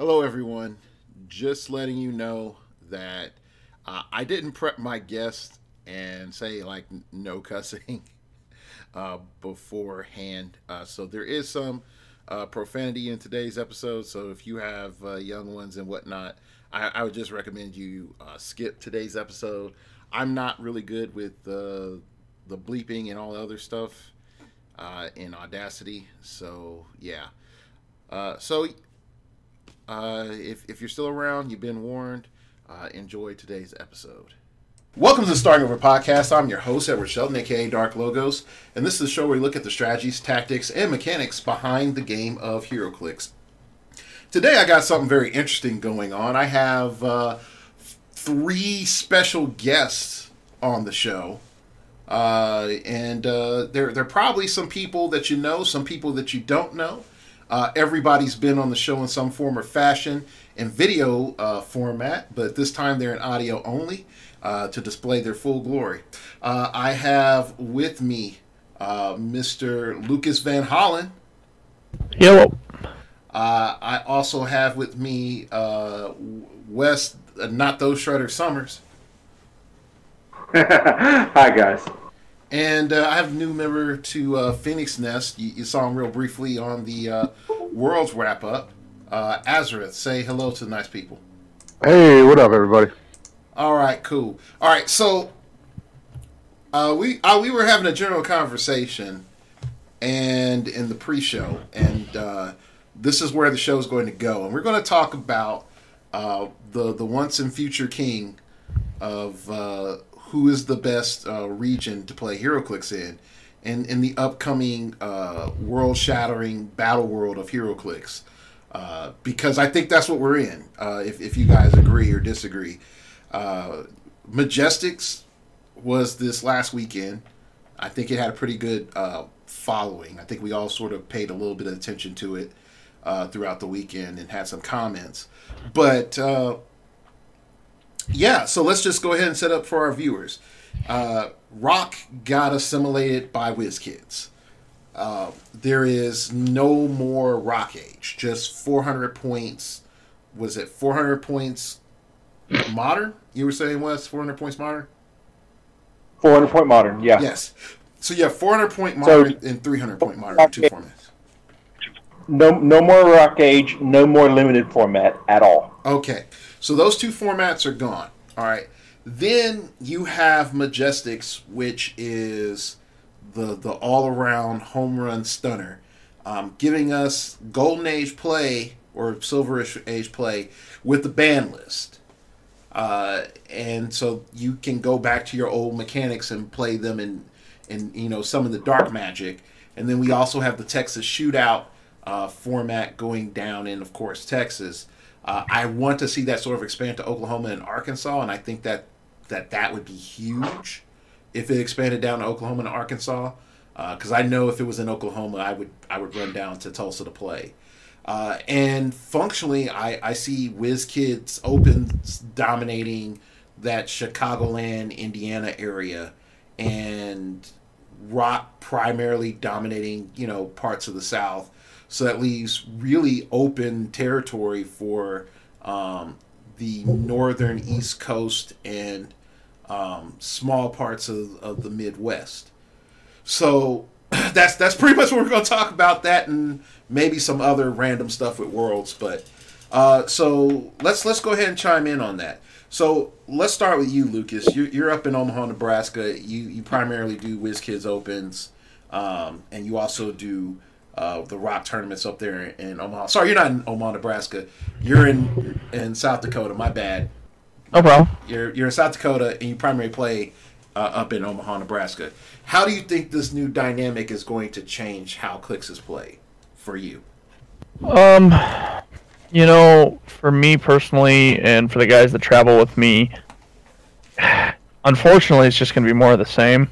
Hello, everyone. Just letting you know that I didn't prep my guest and say like no cussing beforehand. So there is some profanity in today's episode. So if you have young ones and whatnot, I would just recommend you skip today's episode. I'm not really good with the bleeping and all the other stuff in Audacity. So yeah. If you're still around, you've been warned. Enjoy today's episode. Welcome to the Starting Over Podcast. I'm your host, Edward Sheldon, aka Dark Logos, and this is the show where we look at the strategies, tactics, and mechanics behind the game of heroclix. Today, I got something very interesting going on. I have three special guests on the show, and they're probably some people that you know, some people that you don't know. Everybody's been on the show in some form or fashion in video format, but this time they're in audio only to display their full glory. I have with me Mr. Lucas Van Hollen. Hello. I also have with me Wes, Not Those Shredder Summers. Hi, guys. And I have a new member to Phoenix Nest. You saw him real briefly on the World's Wrap-Up. Azareth, say hello to the nice people. Hey, what up, everybody? All right, cool. All right, so we were having a general conversation, and in the pre-show, and this is where the show is going to go, and we're going to talk about the once and future king of who is the best region to play heroclix in the upcoming world-shattering battle world of heroclix. Because I think that's what we're in, if you guys agree or disagree. Majestics was this last weekend. I think it had a pretty good following. I think we all sort of paid a little bit of attention to it throughout the weekend and had some comments. But yeah, so let's just go ahead and set up for our viewers. Rock got assimilated by WizKids. There is no more Rock Age. Just 400 points. Was it 400 points modern? You were saying, Wes, 400 points modern? 400 point modern, yeah. Yes. So you have 400 point modern and 300 point modern, two formats. No more Rock Age, no more limited format at all. Okay. So those two formats are gone. All right. Then you have Majestics, which is the all-around home run stunner, giving us Golden Age play or Silver Age play with the ban list. And so you can go back to your old mechanics and play them in some of the dark magic. And then we also have the Texas Shootout format going down in, of course, Texas. I want to see that sort of expand to Oklahoma and Arkansas, and I think that would be huge if it expanded down to Oklahoma and Arkansas. Because I know if it was in Oklahoma, I would run down to Tulsa to play. And functionally, I see WizKids Opens dominating that Chicagoland, Indiana area, and Rock primarily dominating, parts of the South. So that leaves really open territory for the northern East Coast and small parts of the Midwest. So that's pretty much what we're going to talk about, that and maybe some other random stuff with Worlds. But so let's go ahead and chime in on that. So let's start with you, Lucas. You're up in Omaha, Nebraska. You primarily do WizKids Opens, and you also do the Rock tournaments up there in Omaha. Sorry, you're not in Omaha, Nebraska. You're in South Dakota. My bad. No problem. You're in South Dakota, and you primarily play up in Omaha, Nebraska. How do you think this new dynamic is going to change how Clix is played for you? For me personally, and for the guys that travel with me, unfortunately, it's just going to be more of the same.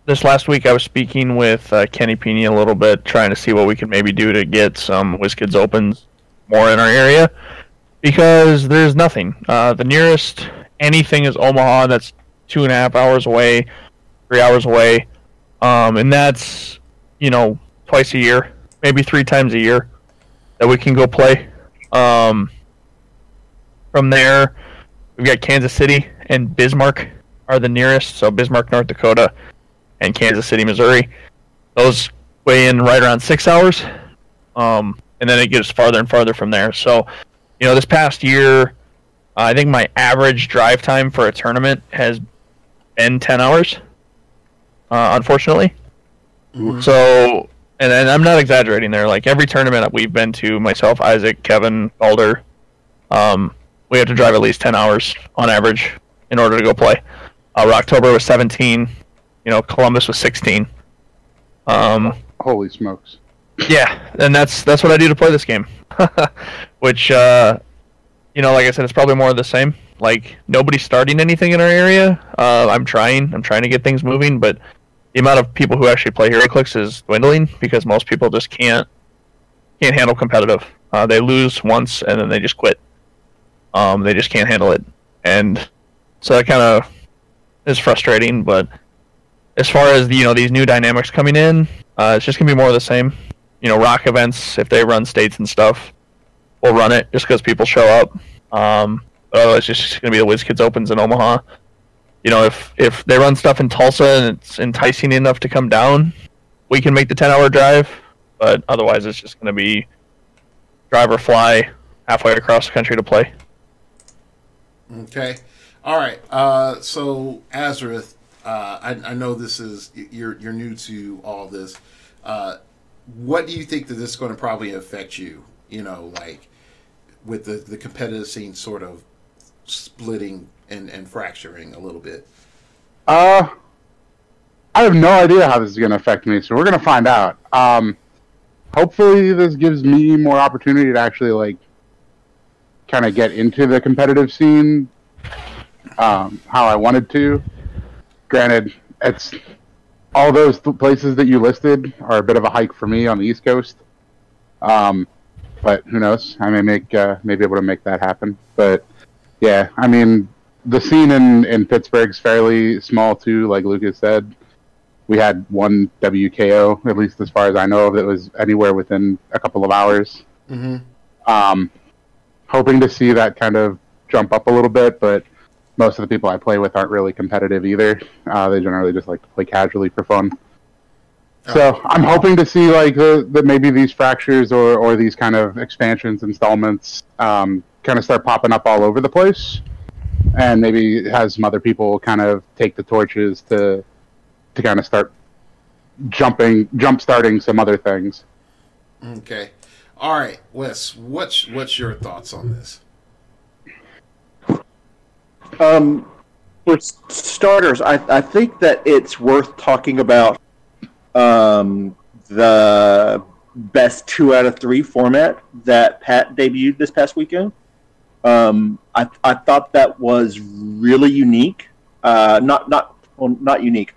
This last week, I was speaking with Kenny Pini a little bit, trying to see what we could maybe do to get some WizKids Opens more in our area, because there's nothing. The nearest anything is Omaha. That's 2.5 hours away, 3 hours away, and that's twice a year, maybe 3 times a year. that we can go play. From there, we've got Kansas City and Bismarck are the nearest. So Bismarck, North Dakota, and Kansas City, Missouri. Those weigh in right around 6 hours. And then it gets farther and farther from there. So, this past year, I think my average drive time for a tournament has been 10 hours, unfortunately. Mm-hmm. So, and I'm not exaggerating there. Like, every tournament that we've been to, myself, Isaac, Kevin, Alder, we have to drive at least 10 hours on average in order to go play. October was 17. Columbus was 16. Holy smokes. Yeah, and that's what I do to play this game. Which, like I said, it's probably more of the same. Like, nobody's starting anything in our area. I'm trying to get things moving, but the amount of people who actually play heroclix is dwindling because most people just can't handle competitive. They lose once and then they just quit. They just can't handle it, and so that kind of is frustrating. But as far as these new dynamics coming in, it's just gonna be more of the same. Rock events, if they run states and stuff, we'll run it just because people show up. But otherwise, it's just gonna be the WizKids Opens in Omaha. If they run stuff in Tulsa and it's enticing enough to come down, we can make the 10-hour drive. But otherwise, it's just gonna be drive or fly halfway across the country to play. Okay, all right. So Azareth, I know this is you're new to all this. What do you think that this is going to probably affect you? Like with the competitive scene sort of splitting and fracturing a little bit. I have no idea how this is going to affect me, so we're going to find out. Hopefully, this gives me more opportunity to actually kind of get into the competitive scene how I wanted to. Granted, it's all those places that you listed are a bit of a hike for me on the East Coast. But who knows? I may be able to make that happen. But yeah, I mean, the scene in Pittsburgh's fairly small too. Like Lucas said, we had one WKO, at least as far as I know of, that was anywhere within a couple of hours. Mm-hmm. Hoping to see that kind of jump up a little bit, but most of the people I play with aren't really competitive either. They generally just like to play casually for fun. So I'm hoping to see that maybe these fractures or these kind of expansions, installments, kind of start popping up all over the place, and maybe have some other people kind of take the torches to kind of start jump starting some other things. Okay, all right, Wes, what's your thoughts on this? For starters, I think that it's worth talking about the best 2 out of 3 format that Pat debuted this past weekend. I thought that was really unique. Not unique.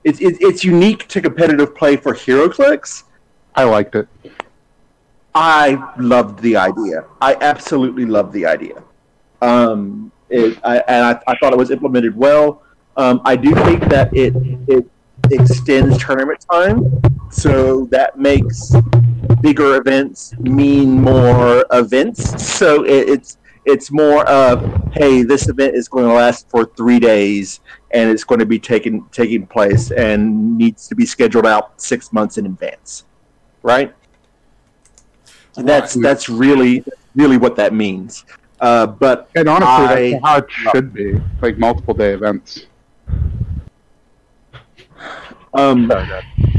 It's unique to competitive play for HeroClix. I liked it. I loved the idea. I absolutely loved the idea. I thought it was implemented well. I do think that it extends tournament time, so that makes bigger events mean more events. So it's more of, hey, this event is going to last for 3 days, and it's going to be taking place and needs to be scheduled out 6 months in advance, right? And that's really what that means. But and honestly, that's how it should be, like multiple day events.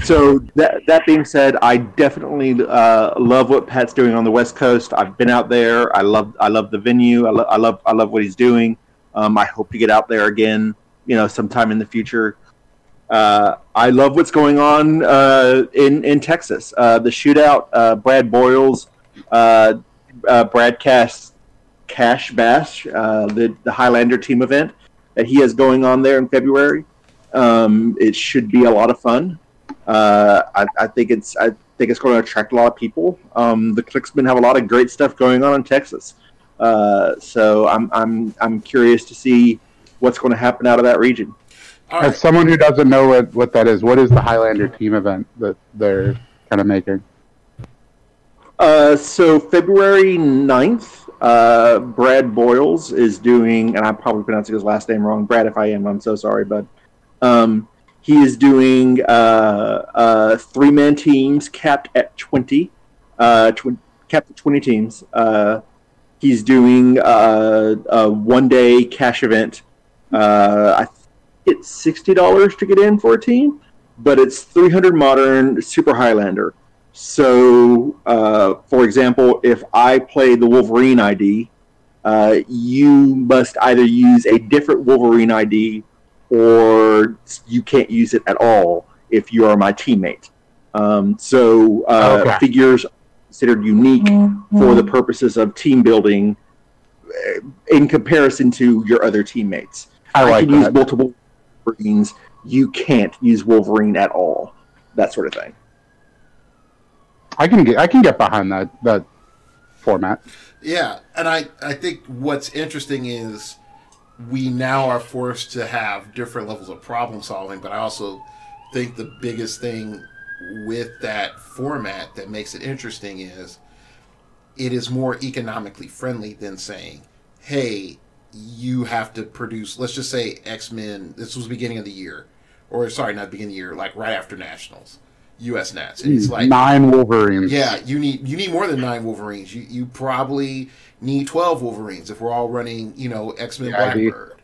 So that being said, I definitely love what Pat's doing on the West Coast. I've been out there. I love the venue. I love what he's doing. I hope to get out there again, sometime in the future. I love what's going on in Texas. The shootout, Brad Boyles, Brad Cash Bash, the Highlander team event that he has going on there in February. It should be a lot of fun. I think it's going to attract a lot of people. The Clicksmen have a lot of great stuff going on in Texas. So I'm curious to see what's going to happen out of that region. Right. As someone who doesn't know what that is, what is the Highlander team event that they're kind of making? So February 9th, Brad Boyles is doing, and I'm probably pronouncing his last name wrong. Brad, if I am, I'm so sorry, bud. He is doing 3-man teams capped at 20, capped at 20 teams. He's doing a one-day cash event. I think it's $60 to get in for a team, but it's 300 modern Super Highlander. So, for example, if I play the Wolverine ID, you must either use a different Wolverine ID or you can't use it at all if you are my teammate. Figures are considered unique for the purposes of team building in comparison to your other teammates. I can use multiple Wolverines. You can't use Wolverine at all. That sort of thing. I can get behind that format. Yeah, and I think what's interesting is we now are forced to have different levels of problem solving, but I also think the biggest thing with that format that makes it interesting is it is more economically friendly than saying, hey, you have to produce, let's just say X-Men, this was beginning of the year, or sorry, not beginning of the year, like right after Nationals. U.S. Nats. And it's like 9 Wolverines. Yeah, you need more than 9 Wolverines. You probably need 12 Wolverines if we're all running, X-Men Blackbird.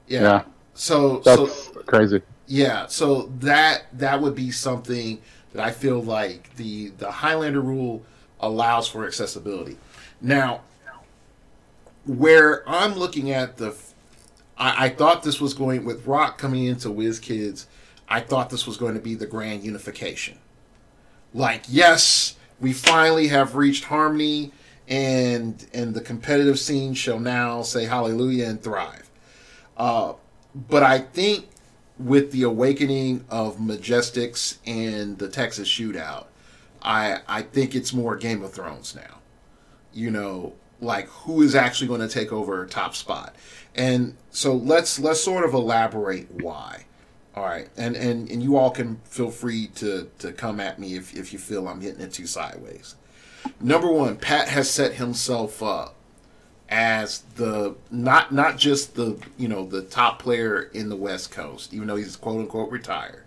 Yeah. So that's crazy. Yeah, so that would be something that I feel like the Highlander rule allows for accessibility. Now, where I'm looking at I thought this was going with Rock coming into WizKids. I thought this was going to be the grand unification. Like, yes, we finally have reached harmony, and the competitive scene shall now say hallelujah and thrive. But I think with the awakening of Majestics and the Texas Shootout, I think it's more Game of Thrones now. Like who is actually going to take over top spot. And so let's sort of elaborate why. All right, and you all can feel free to come at me if you feel I'm hitting it too sideways. Number one, Pat has set himself up as the not just the top player in the West Coast, even though he's quote unquote retired,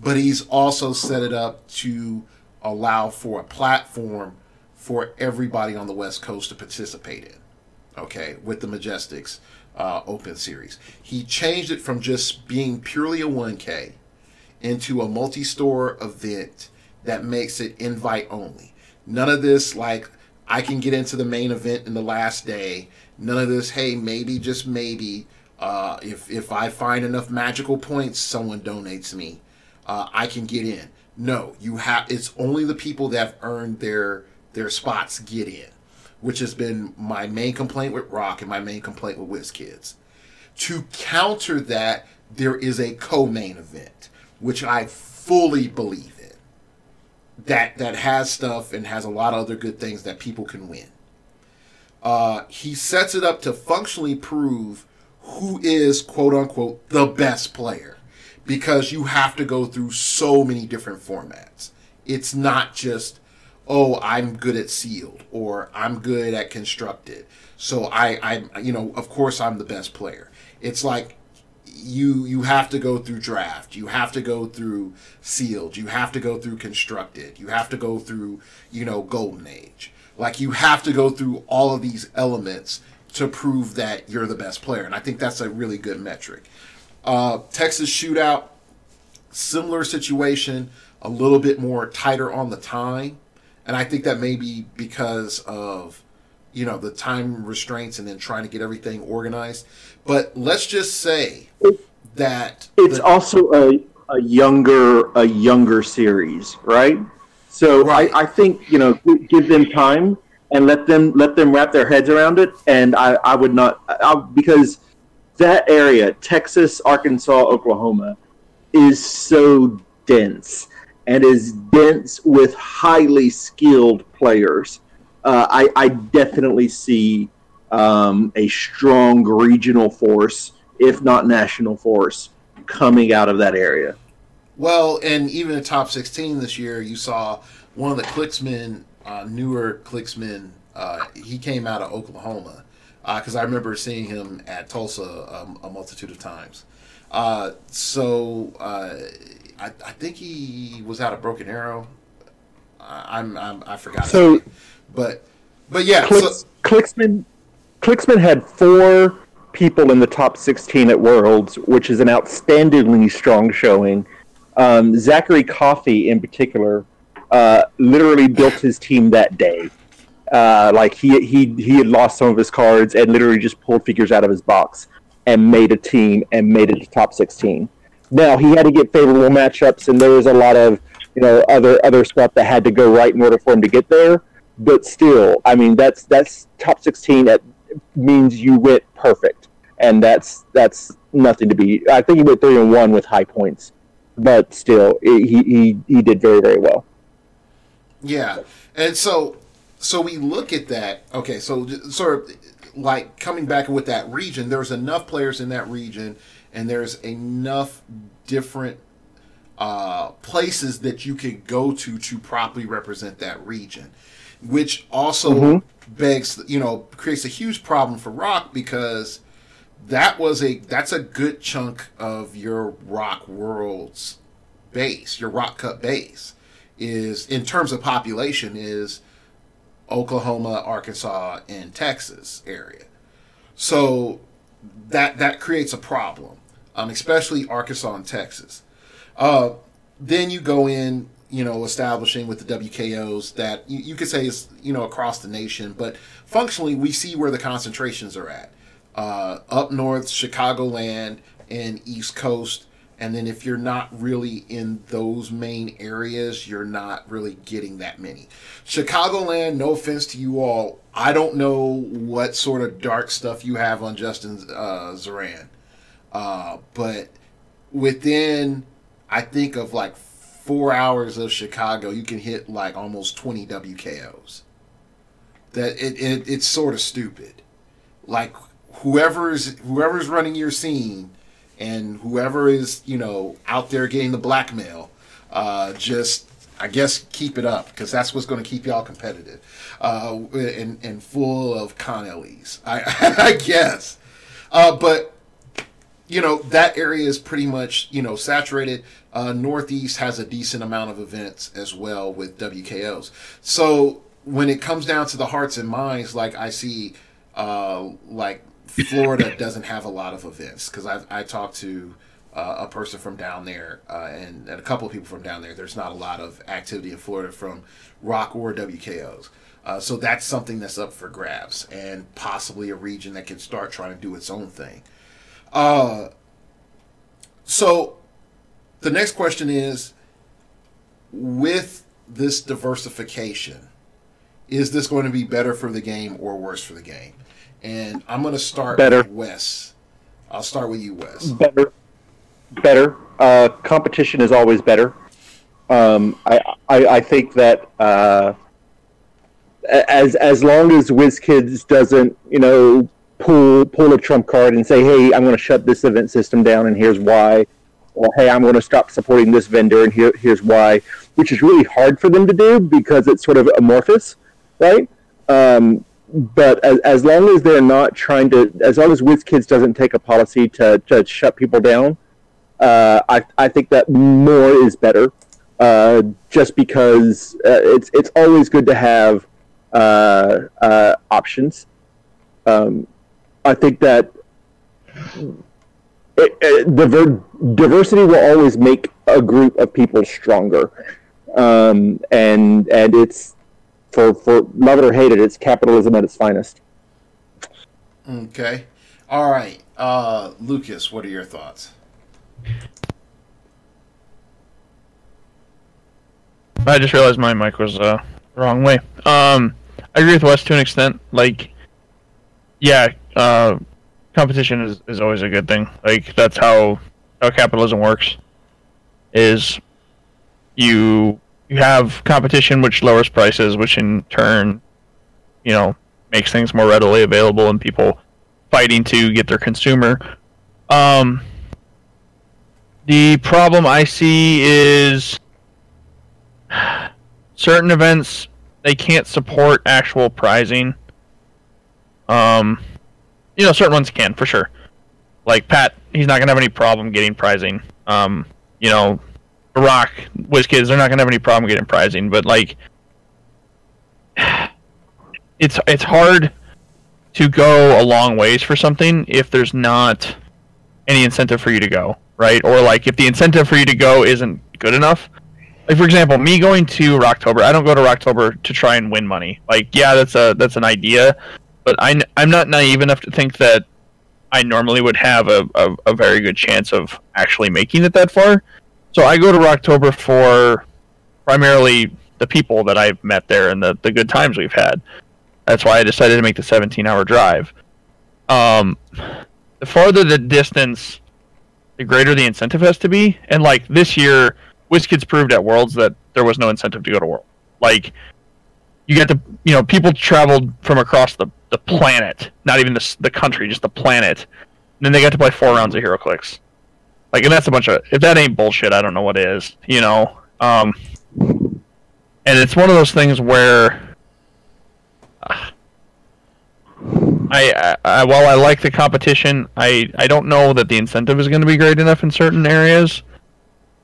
but he's also set it up to allow for a platform for everybody on the West Coast to participate in. Okay, with the Majestics Open Series. He changed it from just being purely a 1K into a multi-store event that makes it invite only. None of this like I can get into the main event in the last day. None of this, hey, maybe, just maybe, if I find enough magical points, someone donates me, I can get in. No, it's only the people that have earned their spots get in, which has been my main complaint with Rock and my main complaint with WizKids. To counter that, there is a co-main event, which I fully believe in, that has stuff and has a lot of other good things that people can win. He sets it up to functionally prove who is, quote-unquote, the best player, because you have to go through so many different formats. It's not just, oh, I'm good at sealed, or I'm good at constructed, so I'm of course I'm the best player. It's like you have to go through draft, you have to go through sealed, you have to go through constructed, you have to go through, golden age. Like, you have to go through all of these elements to prove that you're the best player, and I think that's a really good metric. Texas Shootout, similar situation, a little bit more tighter on the time. And I think that may be because of, the time restraints and then trying to get everything organized. But let's just say that it's also a younger series, right? So right. I think give them time and let them wrap their heads around it. And I would not because that area, Texas, Arkansas, Oklahoma, is so dense. And is dense with highly skilled players. I definitely see a strong regional force, if not national force, coming out of that area. Well, and even in top 16 this year, you saw one of the Clicksmen newer Clicksman. He came out of Oklahoma because I remember seeing him at Tulsa a multitude of times. I think he was out of Broken Arrow. I forgot. So, but yeah, Clicksman had 4 people in the top 16 at Worlds, which is an outstandingly strong showing. Zachary Coffey, in particular, literally built his team that day. Like he had lost some of his cards and literally just pulled figures out of his box and made a team and made it to top 16. Now he had to get favorable matchups, and there was a lot of other stuff that had to go right in order for him to get there. But still, I mean, that's top 16. That means you went perfect, and that's nothing to be. I think he went 3-1 with high points, but still, he did very, very well. Yeah, and so we look at that. Okay, so sort of like coming back with that region, there's enough players in that region, and there's enough different places that you could go to properly represent that region, which also begs, creates a huge problem for Rock, because that's a good chunk of your Rock World's base, your Rock Cup base, is in terms of population is Oklahoma, Arkansas, and Texas area. So that creates a problem, especially Arkansas and Texas. Then you go in, establishing with the WKOs that you could say is, across the nation, but functionally we see where the concentrations are at. Up north, Chicagoland and East Coast. And then if you're not really in those main areas, you're not really getting that many. Chicagoland, no offense to you all, I don't know what sort of dark stuff you have on Justin Zoran. But within, I think, of like 4 hours of Chicago, you can hit like almost 20 WKOs. That it's sort of stupid. Like whoever's running your scene and whoever is, out there getting the blackmail, just, I guess, keep it up, because that's what's going to keep y'all competitive and full of con LEs, I guess. But, that area is pretty much, saturated. Northeast has a decent amount of events as well with WKOs. So when it comes down to the hearts and minds, like I see, Florida doesn't have a lot of events, because I talked to a person from down there and a couple of people from down there. There's not a lot of activity in Florida from Rock or WKOs. So that's something that's up for grabs, and possibly a region that can start trying to do its own thing. So the next question is, with this diversification, is this going to be better for the game or worse for the game? And I'm going to start with Wes. I'll start with you, Wes. Better. Competition is always better. I think that as long as WizKids doesn't, pull a trump card and say, hey, I'm going to shut this event system down and here's why, or hey, I'm going to stop supporting this vendor and here's why, which is really hard for them to do because it's sort of amorphous, right? But as long as they're not trying to, as long as WizKids doesn't take a policy to shut people down, I think that more is better. Just because it's always good to have options. I think that diversity will always make a group of people stronger, and it's. For love it or hate it, it's capitalism at its finest. Okay. All right. Lucas, what are your thoughts? I just realized my mic was the wrong way. I agree with Wes to an extent. Competition is always a good thing. That's how capitalism works. Is you have competition, which lowers prices, which in turn, makes things more readily available and people fighting to get their consumer. The problem I see is certain events they can't support actual prizing. Certain ones can for sure. Like Pat, he's not gonna have any problem getting prizing. Rock, WizKids, they're not gonna have any problem getting prizing. But like, it's hard to go a long ways for something if there's not any incentive for you to go, right? Or like if the incentive for you to go isn't good enough. Like for example, me going to Rocktober, I don't go to Rocktober to try and win money. Like, yeah, that's an idea, but I'm not naive enough to think that I normally would have a very good chance of actually making it that far. So I go to Rocktober for primarily the people that I've met there and the good times we've had. That's why I decided to make the 17-hour drive. The farther the distance, the greater the incentive has to be. And like this year, WizKids proved at Worlds that there was no incentive to go to Worlds. Like, you get to, people traveled from across the planet, not even the country, just the planet. And then they got to play 4 rounds of heroclix. Like, and that's a bunch of, if that ain't bullshit, I don't know what is, And it's one of those things where while I like the competition, I don't know that the incentive is going to be great enough in certain areas,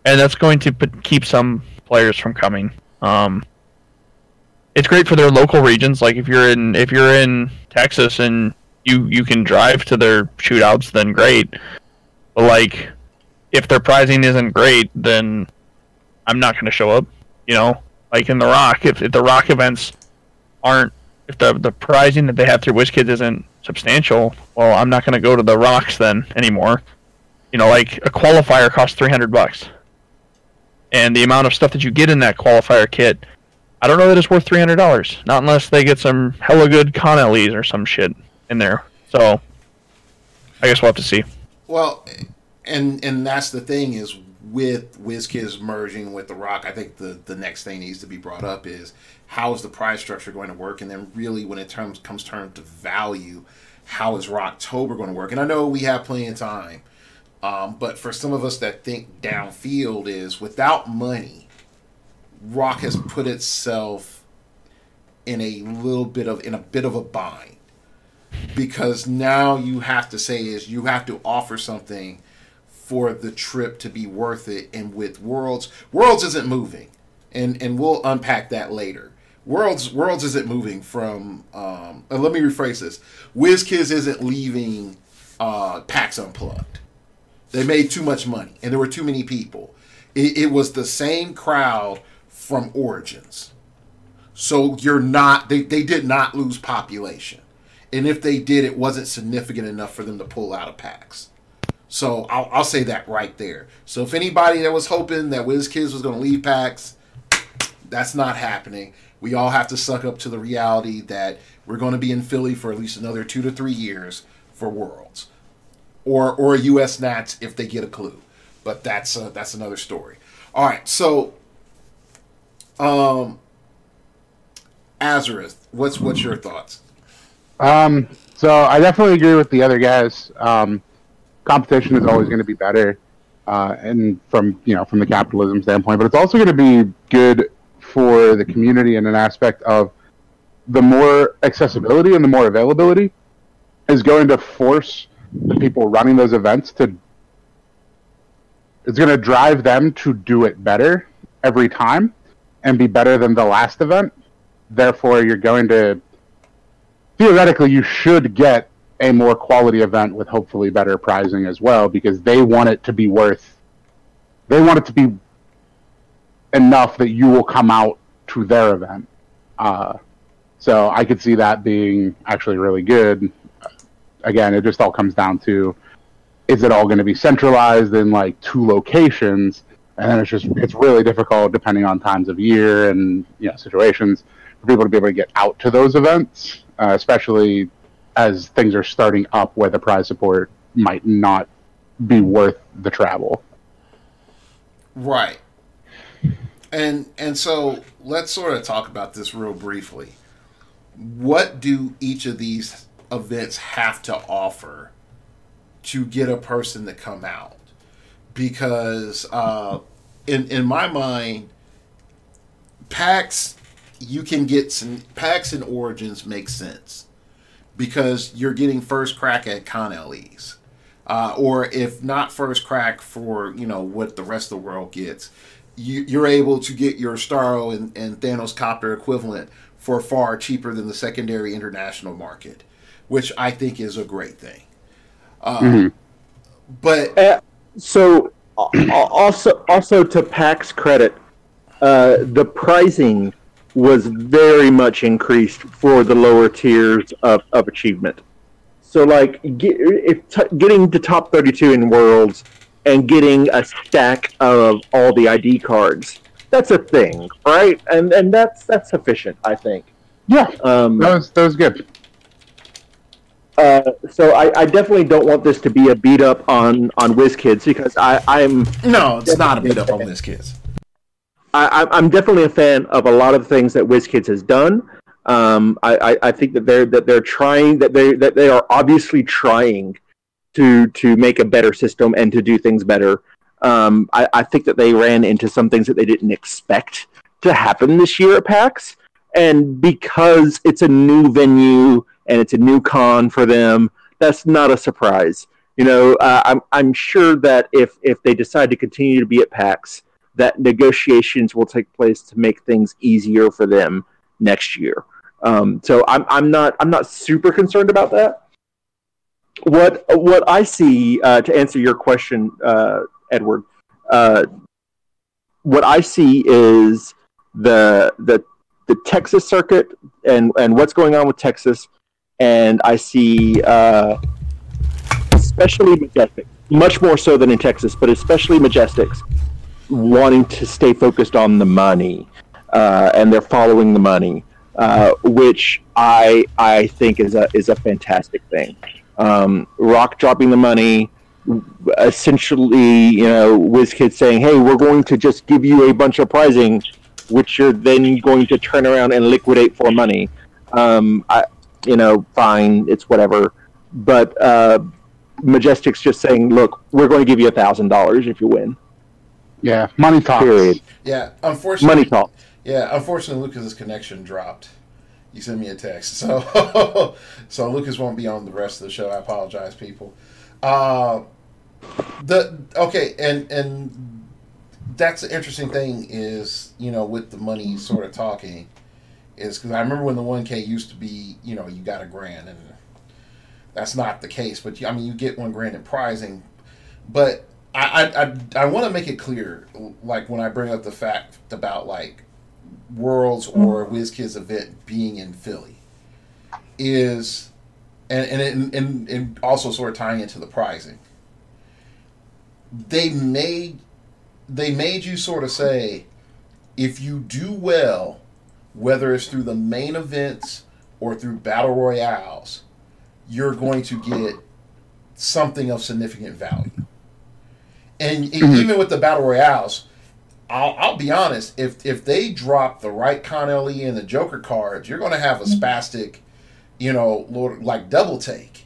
and that's going to keep some players from coming. It's great for their local regions. Like if you're in Texas and you can drive to their shootouts, then great. But like if their prizing isn't great, then I'm not going to show up. Like in the Rock, if the Rock events aren't, if the prizing that they have through WizKids isn't substantial, well, I'm not going to go to the Rocks then anymore. Like a qualifier costs $300, and the amount of stuff that you get in that qualifier kit, I don't know that it's worth $300. Not unless they get some hella good con LEs or some shit in there. So I guess we'll have to see. Well, and that's the thing is with WizKids merging with the Rock, I think the next thing needs to be brought up is how is the prize structure going to work, and then really when it comes to value, how is Rocktober going to work? And I know we have plenty of time, but for some of us that think downfield is without money, Rock has put itself in a bit of a bind, because now you have to offer something for the trip to be worth it. And with Worlds isn't moving, and we'll unpack that later. Worlds isn't moving from. Let me rephrase this: WizKids isn't leaving PAX Unplugged. They made too much money, and there were too many people. It was the same crowd from Origins, so they did not lose population, and if they did, it wasn't significant enough for them to pull out of PAX. So I'll say that right there. So if anybody that was hoping that WizKids was going to leave PAX, that's not happening. We all have to suck up to the reality that we're going to be in Philly for at least another 2 to 3 years for Worlds, or US Nats if they get a clue. But that's another story. All right, so Azareth, what's your thoughts? So I definitely agree with the other guys. Competition is always going to be better, and from the capitalism standpoint, but it's also going to be good for the community in an aspect of the more accessibility and the more availability is going to force the people running those events it's going to drive them to do it better every time and be better than the last event. Therefore, you're going to, theoretically, you should get a more quality event with hopefully better prizing as well, because they want it to be enough that you will come out to their event. So I could see that being actually really good. Again, it just all comes down to, is it all going to be centralized in like 2 locations? And then it's really difficult depending on times of year and situations for people to be able to get out to those events, especially as things are starting up where the prize support might not be worth the travel. Right. And so let's sort of talk about this real briefly. What do each of these events have to offer to get a person to come out? Because in my mind, PAX you can get some PAX and Origins make sense because you're getting first crack at con LEs. Or if not first crack for, what the rest of the world gets, you're able to get your Starro and Thanos Copter equivalent for far cheaper than the secondary international market, which I think is a great thing. But so also to PAX credit, the pricing was very much increased for the lower tiers of achievement. So, like, getting to top 32 in Worlds and getting a stack of all the ID cards, that's a thing, right? And that's sufficient, I think. Yeah, that was good. So I definitely don't want this to be a beat up on WizKids because I'm... No, it's not a beat up on WizKids. I'm definitely a fan of a lot of the things that WizKids has done. I think that they're trying, that they are obviously trying to make a better system and to do things better. I think that they ran into some things that they didn't expect to happen this year at PAX, and because it's a new venue and it's a new con for them, that's not a surprise. I'm sure that if they decide to continue to be at PAX, that negotiations will take place to make things easier for them next year. So I'm not super concerned about that. What I see, to answer your question, Edward, what I see is the Texas circuit and what's going on with Texas, and I see especially Majestic, much more so than in Texas, but especially Majestics wanting to stay focused on the money, and they're following the money, which I think is a fantastic thing. Rock dropping the money, essentially, WizKids saying, "Hey, we're going to just give you a bunch of prizing, which you're then going to turn around and liquidate for money." Fine, it's whatever. But Majestic's just saying, "Look, we're going to give you $1,000 if you win." Yeah, money talks. Period. Yeah, unfortunately. Money talks. Yeah, unfortunately, Lucas's connection dropped. You sent me a text, so Lucas won't be on the rest of the show. I apologize, people. And that's the interesting thing is, with the money sort of talking, is because I remember when the 1K used to be, you got $1,000, and that's not the case. But you get $1,000 in prizing, but I want to make it clear, like when I bring up the fact about like Worlds or WizKids event being in Philly, is and also sort of tying into the prizing. They made you sort of say, if you do well, whether it's through the main events or through battle royales, you're going to get something of significant value. And even with the battle royales, I'll be honest, if they drop the right Con LE and the Joker cards, you're going to have a spastic, like double take.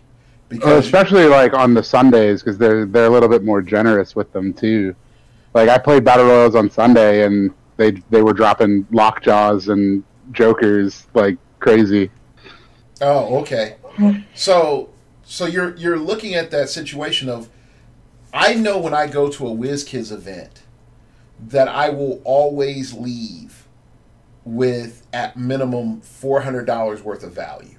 Because especially like on the Sundays, because they're a little bit more generous with them too. Like I played battle royals on Sunday, and they were dropping lockjaws and Jokers like crazy. Oh, okay. So you're looking at that situation of, I know when I go to a WizKids event that I will always leave with at minimum $400 worth of value,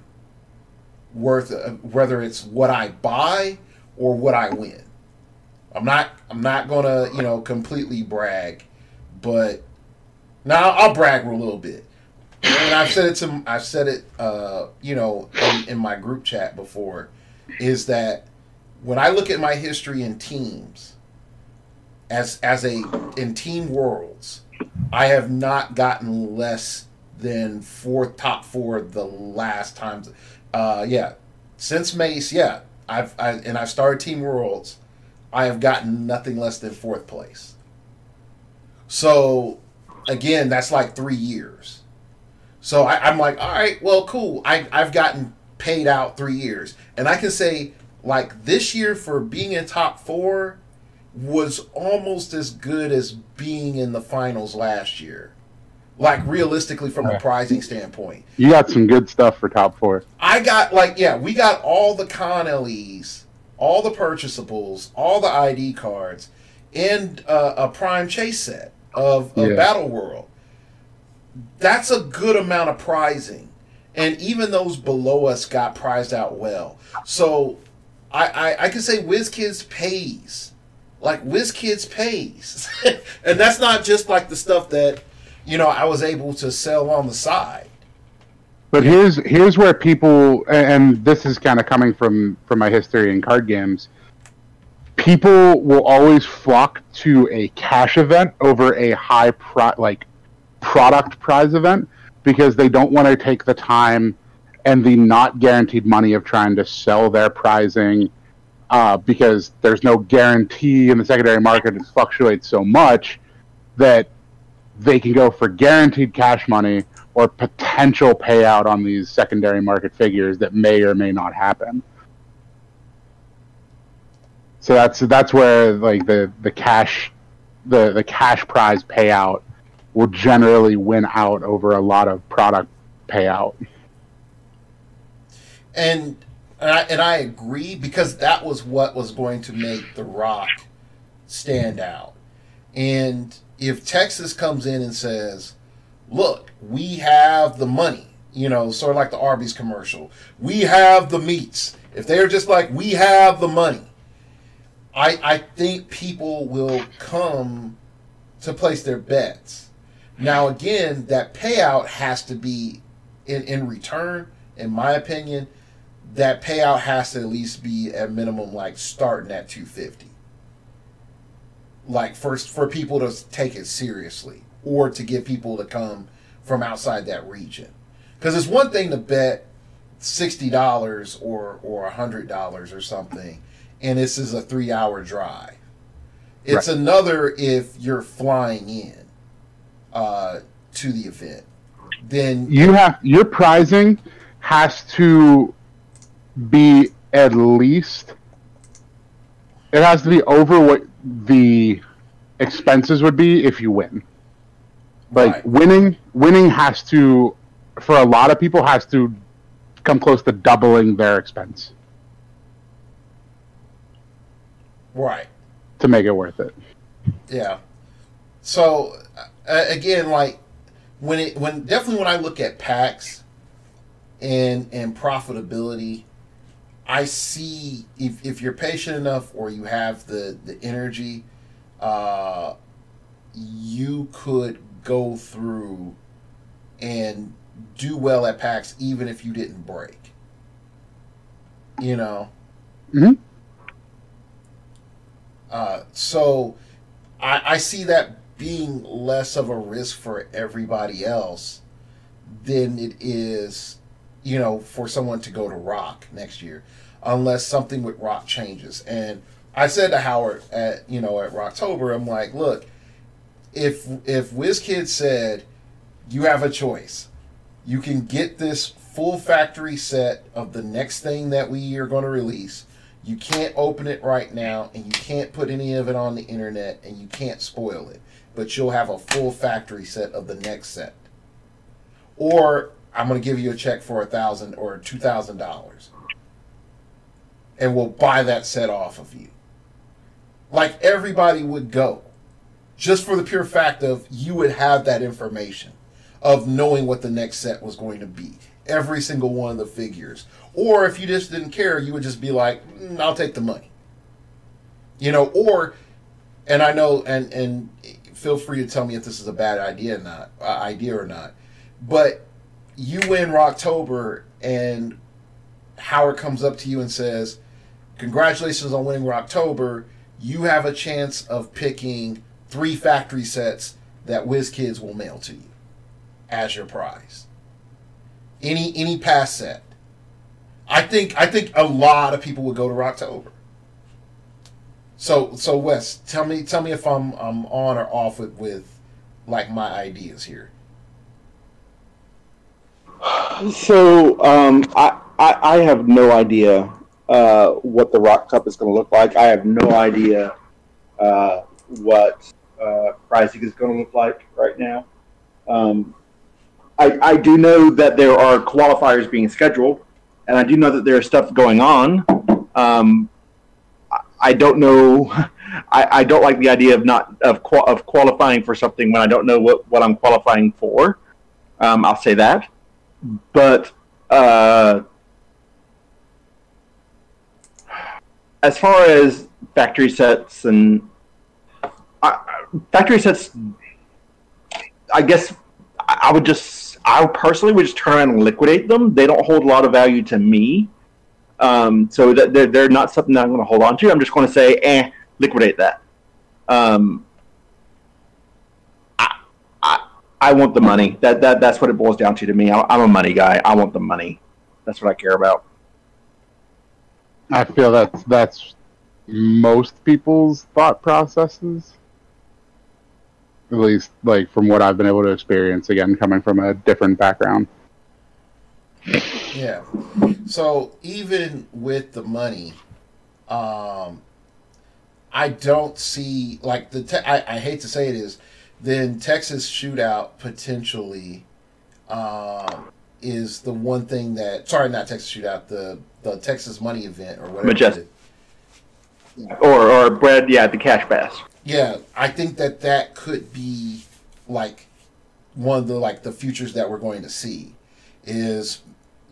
whether it's what I buy or what I win. I'm not gonna completely brag, but now I'll brag a little bit. And I've said it in my group chat before, is that when I look at my history in teams, in Team Worlds, I have not gotten less than top four the last times. Since Mace, I've started Team Worlds, I have gotten nothing less than 4th place. So again, that's like 3 years. So I'm like, all right, well, cool. I've gotten paid out 3 years, and I can say, like, this year for being in top 4 was almost as good as being in the finals last year like realistically from a pricing standpoint. You got some good stuff for top 4. I got we got all the con LEs, all the purchasables, all the ID cards, and a prime chase set of Battle World. That's a good amount of prizing, and even those below us got prized out well. So I can say WizKids pays. Like, WizKids pays. And that's not just like the stuff that, I was able to sell on the side. But here's where people, and this is kind of coming from my history in card games, people will always flock to a cash event over a high product prize event because they don't want to take the time and the not guaranteed money of trying to sell their prizing. Because there's no guarantee in the secondary market, it fluctuates so much that they can go for guaranteed cash money or potential payout on these secondary market figures that may or may not happen. So that's where like the cash prize payout will generally win out over a lot of product payout. And I agree, because that was what was going to make The Rock stand out. And if Texas comes in and says, look, we have the money, sort of like the Arby's commercial, we have the meats. If they're just like, we have the money, I think people will come to place their bets. Now, again, that payout has to be in return, in my opinion. That payout has to at least be at minimum like starting at $250. Like for people to take it seriously, or to get people to come from outside that region. Because it's one thing to bet $60 or $100 or something, and this is a 3-hour drive. It's right. Another if you're flying in to the event. Then your pricing has to be at least, it has to be over what the expenses would be if you win. Like, right. winning has to, for a lot of people, has to come close to doubling their expense. Right. To make it worth it. Yeah. So again, like when I look at packs and profitability, I see if you're patient enough or you have the energy, you could go through and do well at packs even if you didn't break. Mm-hmm. So I see that being less of a risk for everybody else than it is, for someone to go to Rock next year, unless something with Rock changes. And I said to Howard at Rocktober, I'm like, look, if WizKids said you have a choice, you can get this full factory set of the next thing that we are going to release. You can't open it right now, and you can't put any of it on the internet, and you can't spoil it. But you'll have a full factory set of the next set. Or I'm going to give you a check for $1,000 or $2,000, and we'll buy that set off of you. Like, everybody would go, just for the pure fact of you would have that information of knowing what the next set was going to be. Every single one of the figures. Or if you just didn't care, you would just be like, I'll take the money. And I know, and feel free to tell me if this is a bad idea or not. But you win Rocktober, and Howard comes up to you and says, congratulations on winning Rocktober. You have a chance of picking 3 factory sets that WizKids will mail to you as your prize. Any past set. I think a lot of people would go to Rocktober. So Wes, tell me if I'm on or off with like my ideas here. So I have no idea what the Rock Cup is going to look like. I have no idea what pricing is going to look like right now. I do know that there are qualifiers being scheduled, and I do know that there's stuff going on. I don't know. I don't like the idea of qualifying for something when I don't know what I'm qualifying for. I'll say that, but as far as factory sets and factory sets, I guess I personally would just turn around and liquidate them. They don't hold a lot of value to me. So that they're not something that I'm going to hold on to. I'm just going to say, liquidate that. I want the money. That's what it boils down to me. I'm a money guy. I want the money. That's what I care about. I feel that's most people's thought processes. At least, like, from what I've been able to experience, again, coming from a different background. Yeah. So even with the money, I don't see, like, I hate to say it is, then Texas Shootout potentially is the one thing that, sorry, not Texas Shootout, the Texas Money Event or whatever. Majestic. Or Brad, yeah, the Cash Bass. Yeah, I think that could be like one of the futures that we're going to see is,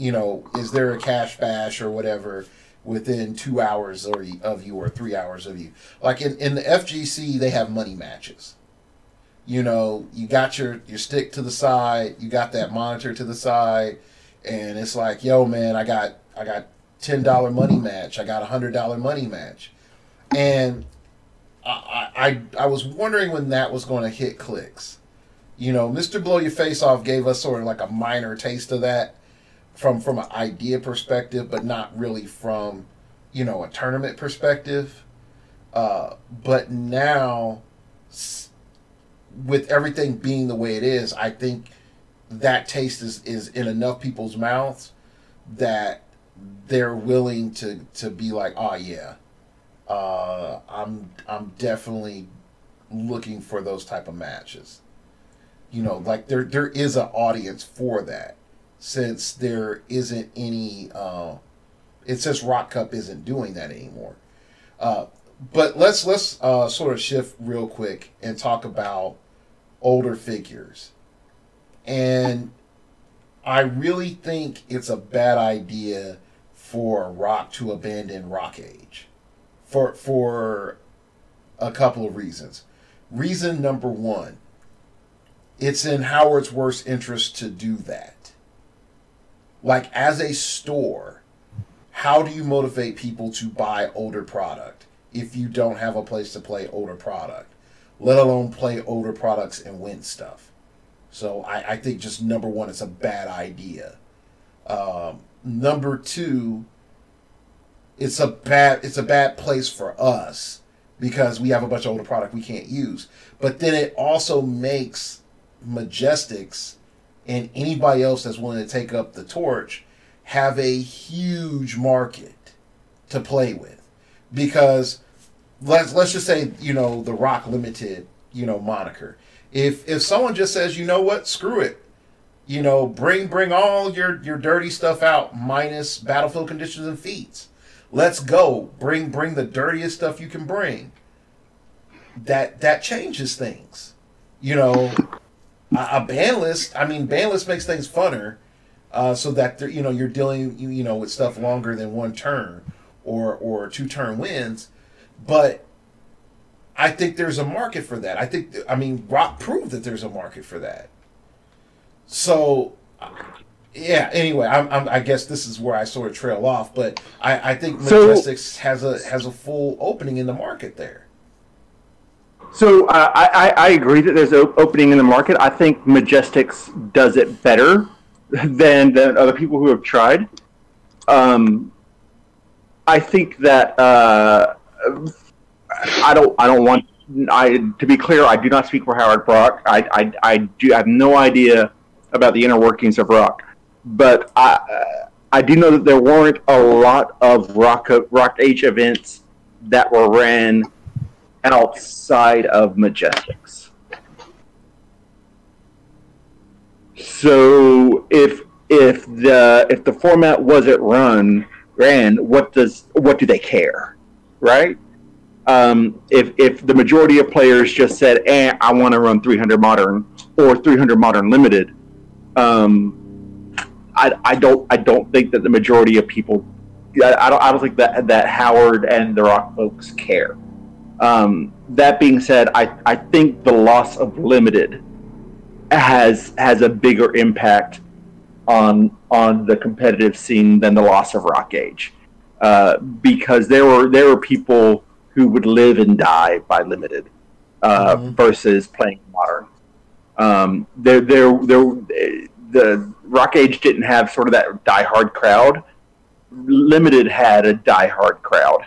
is there a cash bash or whatever within 2 hours of you or 3 hours of you? Like in the FGC, they have money matches. You got your stick to the side, you got that monitor to the side, and it's like, yo, man, I got $10 money match, I got $100 money match, and I was wondering when that was going to hit clicks. Mr. Blow Your Face Off gave us sort of like a minor taste of that from an idea perspective, but not really from, a tournament perspective. But now, with everything being the way it is, I think that taste is in enough people's mouths that they're willing to be like, oh yeah, I'm definitely looking for those type of matches. Like there is an audience for that, since there isn't any. It says Rock Cup isn't doing that anymore. But let's sort of shift real quick and talk about older figures. And I really think it's a bad idea for Rock to abandon Rock Age. For a couple of reasons. Reason number one, it's in Howard's worst interest to do that. Like, as a store, how do you motivate people to buy older product if you don't have a place to play older product, let alone play older products and win stuff? So I think just number one, it's a bad idea. Number two, it's a bad place for us because we have a bunch of older product we can't use. But then it also makes Majestics and anybody else that's willing to take up the torch have a huge market to play with. Because let's just say, the Rock Limited, moniker. If someone just says, you know what, screw it, bring all your dirty stuff out minus battlefield conditions and feats. Let's go. Bring the dirtiest stuff you can bring. That changes things. A ban list. I mean, ban list makes things funner, so that you're dealing with stuff longer than one turn or 2-turn wins. But I think there's a market for that. Rock proved that there's a market for that. So. Yeah. Anyway, I guess this is where I sort of trail off, but I think Majestics has a full opening in the market there. So I agree that there's an opening in the market. I think Majestics does it better than other people who have tried. I think that to be clear, I do not speak for Howard Brock. I have no idea about the inner workings of Rock. But I do know that there weren't a lot of Rock Age events that were ran outside of Majestics. So if the format wasn't ran, what do they care, right? If the majority of players just said, I want to run 300 modern or 300 modern limited, I don't think that the majority of people, I don't think that Howard and the Rock folks care. That being said, I think the loss of limited has a bigger impact on the competitive scene than the loss of Rock Age, because there were people who would live and die by limited versus playing modern. The Rock Age didn't have sort of that diehard crowd. Limited had a diehard crowd,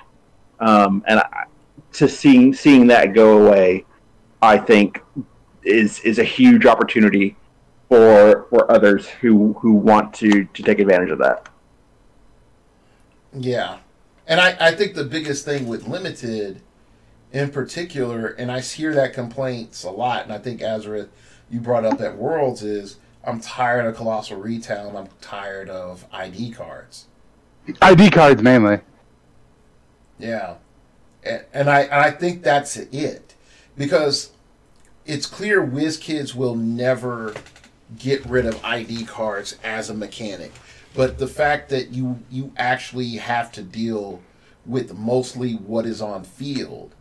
seeing that go away, I think is a huge opportunity for others who want to take advantage of that. Yeah. And I think the biggest thing with limited in particular, and I hear that complaints a lot, and I think Azareth, you brought up at Worlds, is I'm tired of Colossal Retail and I'm tired of ID cards. ID cards mainly. Yeah. And I think that's it. Because it's clear WizKids will never get rid of ID cards as a mechanic. But the fact that you actually have to deal with mostly what is on field,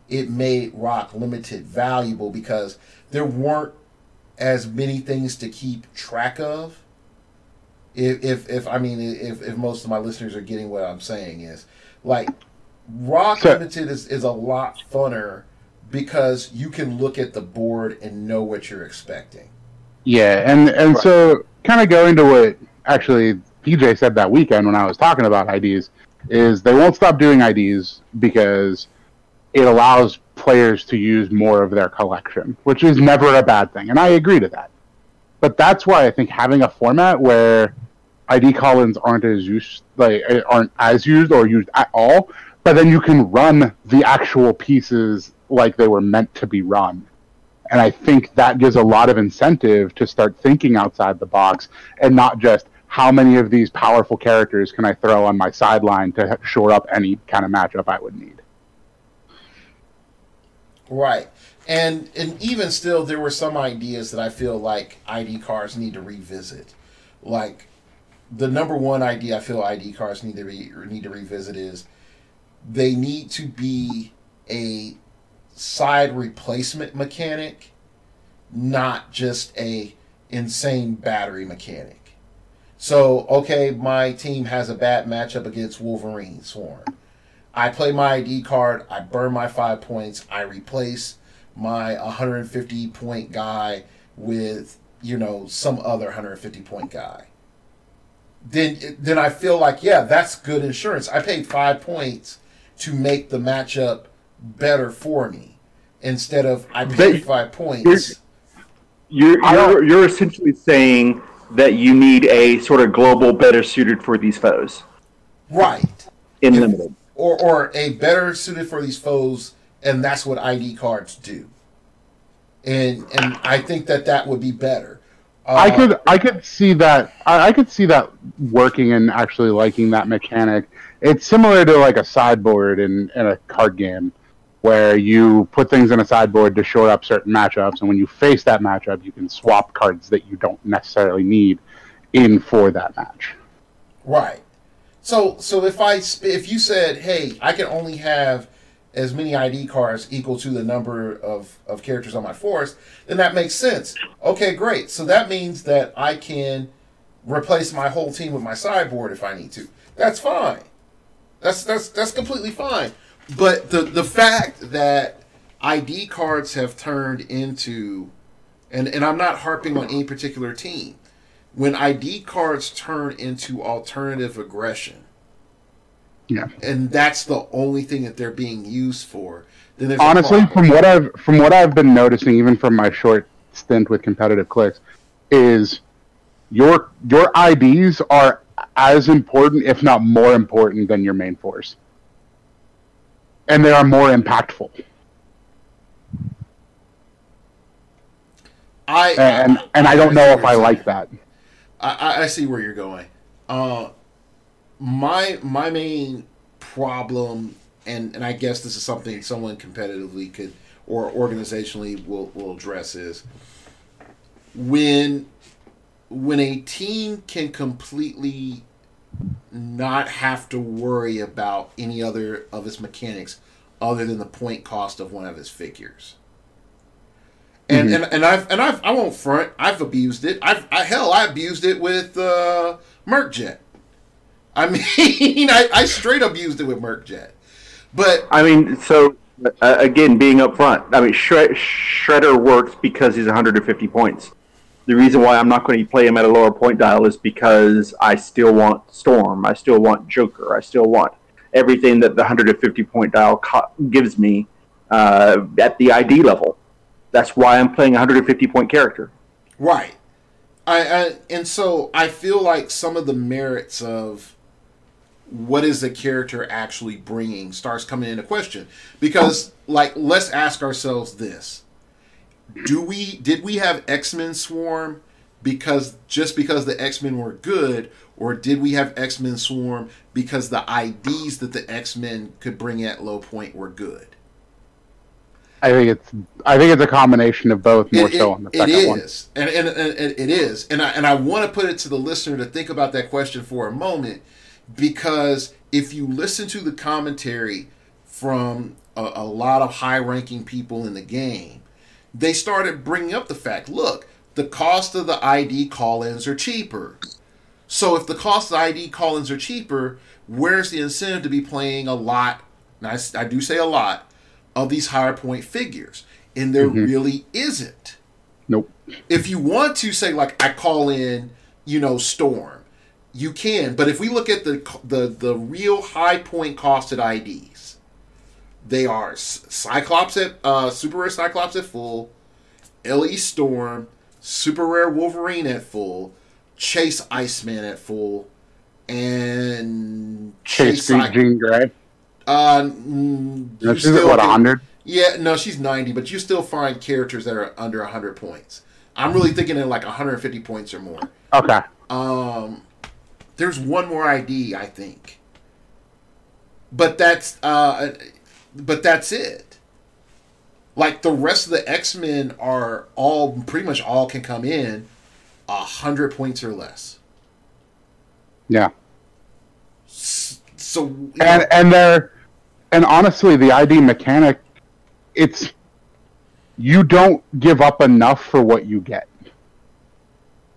it made Rock Limited valuable because there weren't as many things to keep track of. If most of my listeners are getting what I'm saying, is like Rock Limited is a lot funner because you can look at the board and know what you're expecting. Yeah, and right. So kind of going to what actually PJ said that weekend when I was talking about IDs, is they won't stop doing IDs because it allows players to use more of their collection, which is never a bad thing, and I agree to that. But that's why I think having a format where ID call-ins aren't as used or used at all, but then you can run the actual pieces like they were meant to be run. And I think that gives a lot of incentive to start thinking outside the box and not just how many of these powerful characters can I throw on my sideline to shore up any kind of matchup I would need. Right. And even still, there were some ideas that I feel like ID cards need to revisit. Like, the number one idea I feel ID cards need to revisit is they need to be a side replacement mechanic, not just a insane battery mechanic. So, okay, my team has a bad matchup against Wolverine Swarm. I play my ID card, I burn my 5 points, I replace my 150-point guy with, some other 150-point guy. Then I feel like, yeah, that's good insurance. I paid 5 points to make the matchup better for me, instead of I paid 5 points. You're essentially saying that you need a sort of global better suited for these foes, right? In limited, or a better suited for these foes, and that's what ID cards do. And I think that would be better. I could see that. I could see that working and actually liking that mechanic. It's similar to like a sideboard in a card game, where you put things in a sideboard to shore up certain matchups, and when you face that matchup, you can swap cards that you don't necessarily need in for that match. Right. So if you said, hey, I can only have as many ID cards equal to the number of characters on my forest, then that makes sense. Okay, great. So that means that I can replace my whole team with my sideboard if I need to. That's fine. That's completely fine. But the fact that ID cards have turned into, and I'm not harping on any particular team, when ID cards turn into alternative aggression, yeah, and that's the only thing that they're being used for, then there's honestly, from what I've been noticing, even from my short stint with competitive clicks, is your IDs are as important, if not more important, than your main force. And they are more impactful. I don't know if I like that. I see where you're going. My main problem, and I guess this is something someone competitively could or organizationally will address, is when a team can completely not have to worry about any other of its mechanics other than the point cost of one of its figures. And I won't front. I've abused it. I abused it with Mercjet. I mean, I straight abused it with Mercjet. But I mean, so again, being upfront, I mean, Shredder works because he's 150 points. The reason why I'm not going to play him at a lower point dial is because I still want Storm, I still want Joker, I still want everything that the 150 point dial gives me at the ID level. That's why I'm playing a 150 point character. Right. And so I feel like some of the merits of what is the character actually bringing starts coming into question. Because, like, let's ask ourselves this. Did we have X-Men Swarm because the X-Men were good, or did we have X-Men Swarm because the IDs that the X-Men could bring at low point were good? I think it's a combination of both, more so on the second one. It is. And it is. And I want to put it to the listener to think about that question for a moment, because if you listen to the commentary from a lot of high-ranking people in the game, they started bringing up the fact, look, the cost of the ID call-ins are cheaper. So if the cost of the ID call-ins are cheaper, where's the incentive to be playing a lot, and I do say a lot, of these higher point figures? And there really isn't. Nope. If you want to say, like, I call in, Storm, you can. But if we look at the real high point costed IDs, they are Cyclops at Super Rare Cyclops at full, LE Storm, Super Rare Wolverine at full, Chase Iceman at full, and Chase Jean Grey. She's what, 100? Yeah, no, she's 90, but you still find characters that are under 100 points. I'm really thinking in like 150 points or more. Okay. There's one more ID, I think, but that's it. Like, the rest of the X-Men are pretty much all can come in 100 points or less. Yeah. So and honestly, the ID mechanic, you don't give up enough for what you get.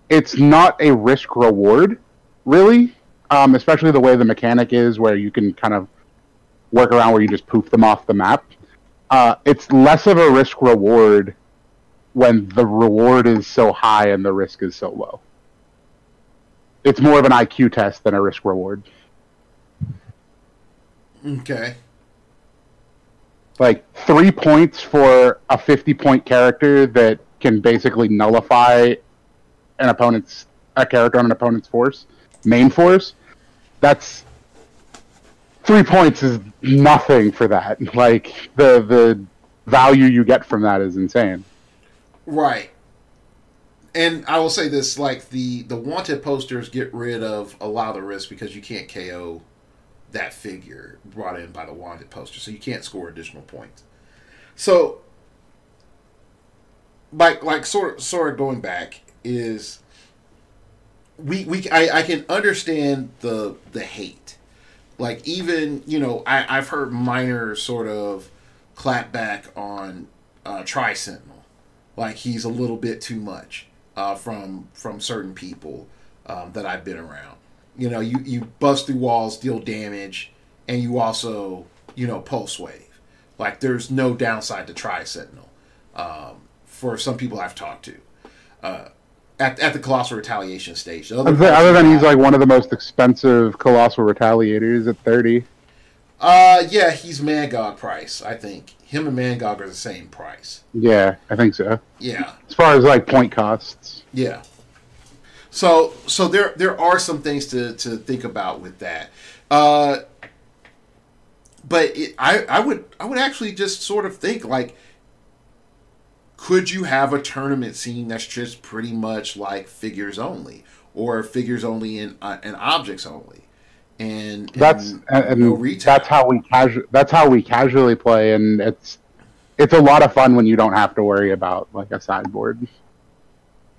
It's not a risk reward, really, especially the way the mechanic is, where you can kind of work around where you just poof them off the map. It's less of a risk reward when the reward is so high and the risk is so low. It's more of an IQ test than a risk reward. Okay. Like 3 points for a 50-point character that can basically nullify a character on an opponent's main force. That's 3 points is nothing for that. Like, the value you get from that is insane. Right. And I will say this, like, the wanted posters get rid of a lot of the risk because you can't KO that figure brought in by the wanted poster, so you can't score additional points. So, like sort of going back is I can understand the hate. Like, even, I've heard minor sort of clap back on Tri-Sentinel. Like, he's a little bit too much from certain people that I've been around. You bust through walls, deal damage, and you also, pulse wave. Like, there's no downside to Tri-Sentinel for some people I've talked to. At the Colossal Retaliation stage. Other than he's like one of the most expensive Colossal Retaliators at 30. Yeah, he's Mangog price, I think. Him and Mangog are the same price. Yeah, I think so. Yeah. As far as like point costs. Yeah. So there are some things to think about with that. But I would actually just sort of think, like, could you have a tournament scene that's just pretty much like figures only, or figures only and objects only, and no retail? That's how we casually play, and it's a lot of fun when you don't have to worry about like a sideboard.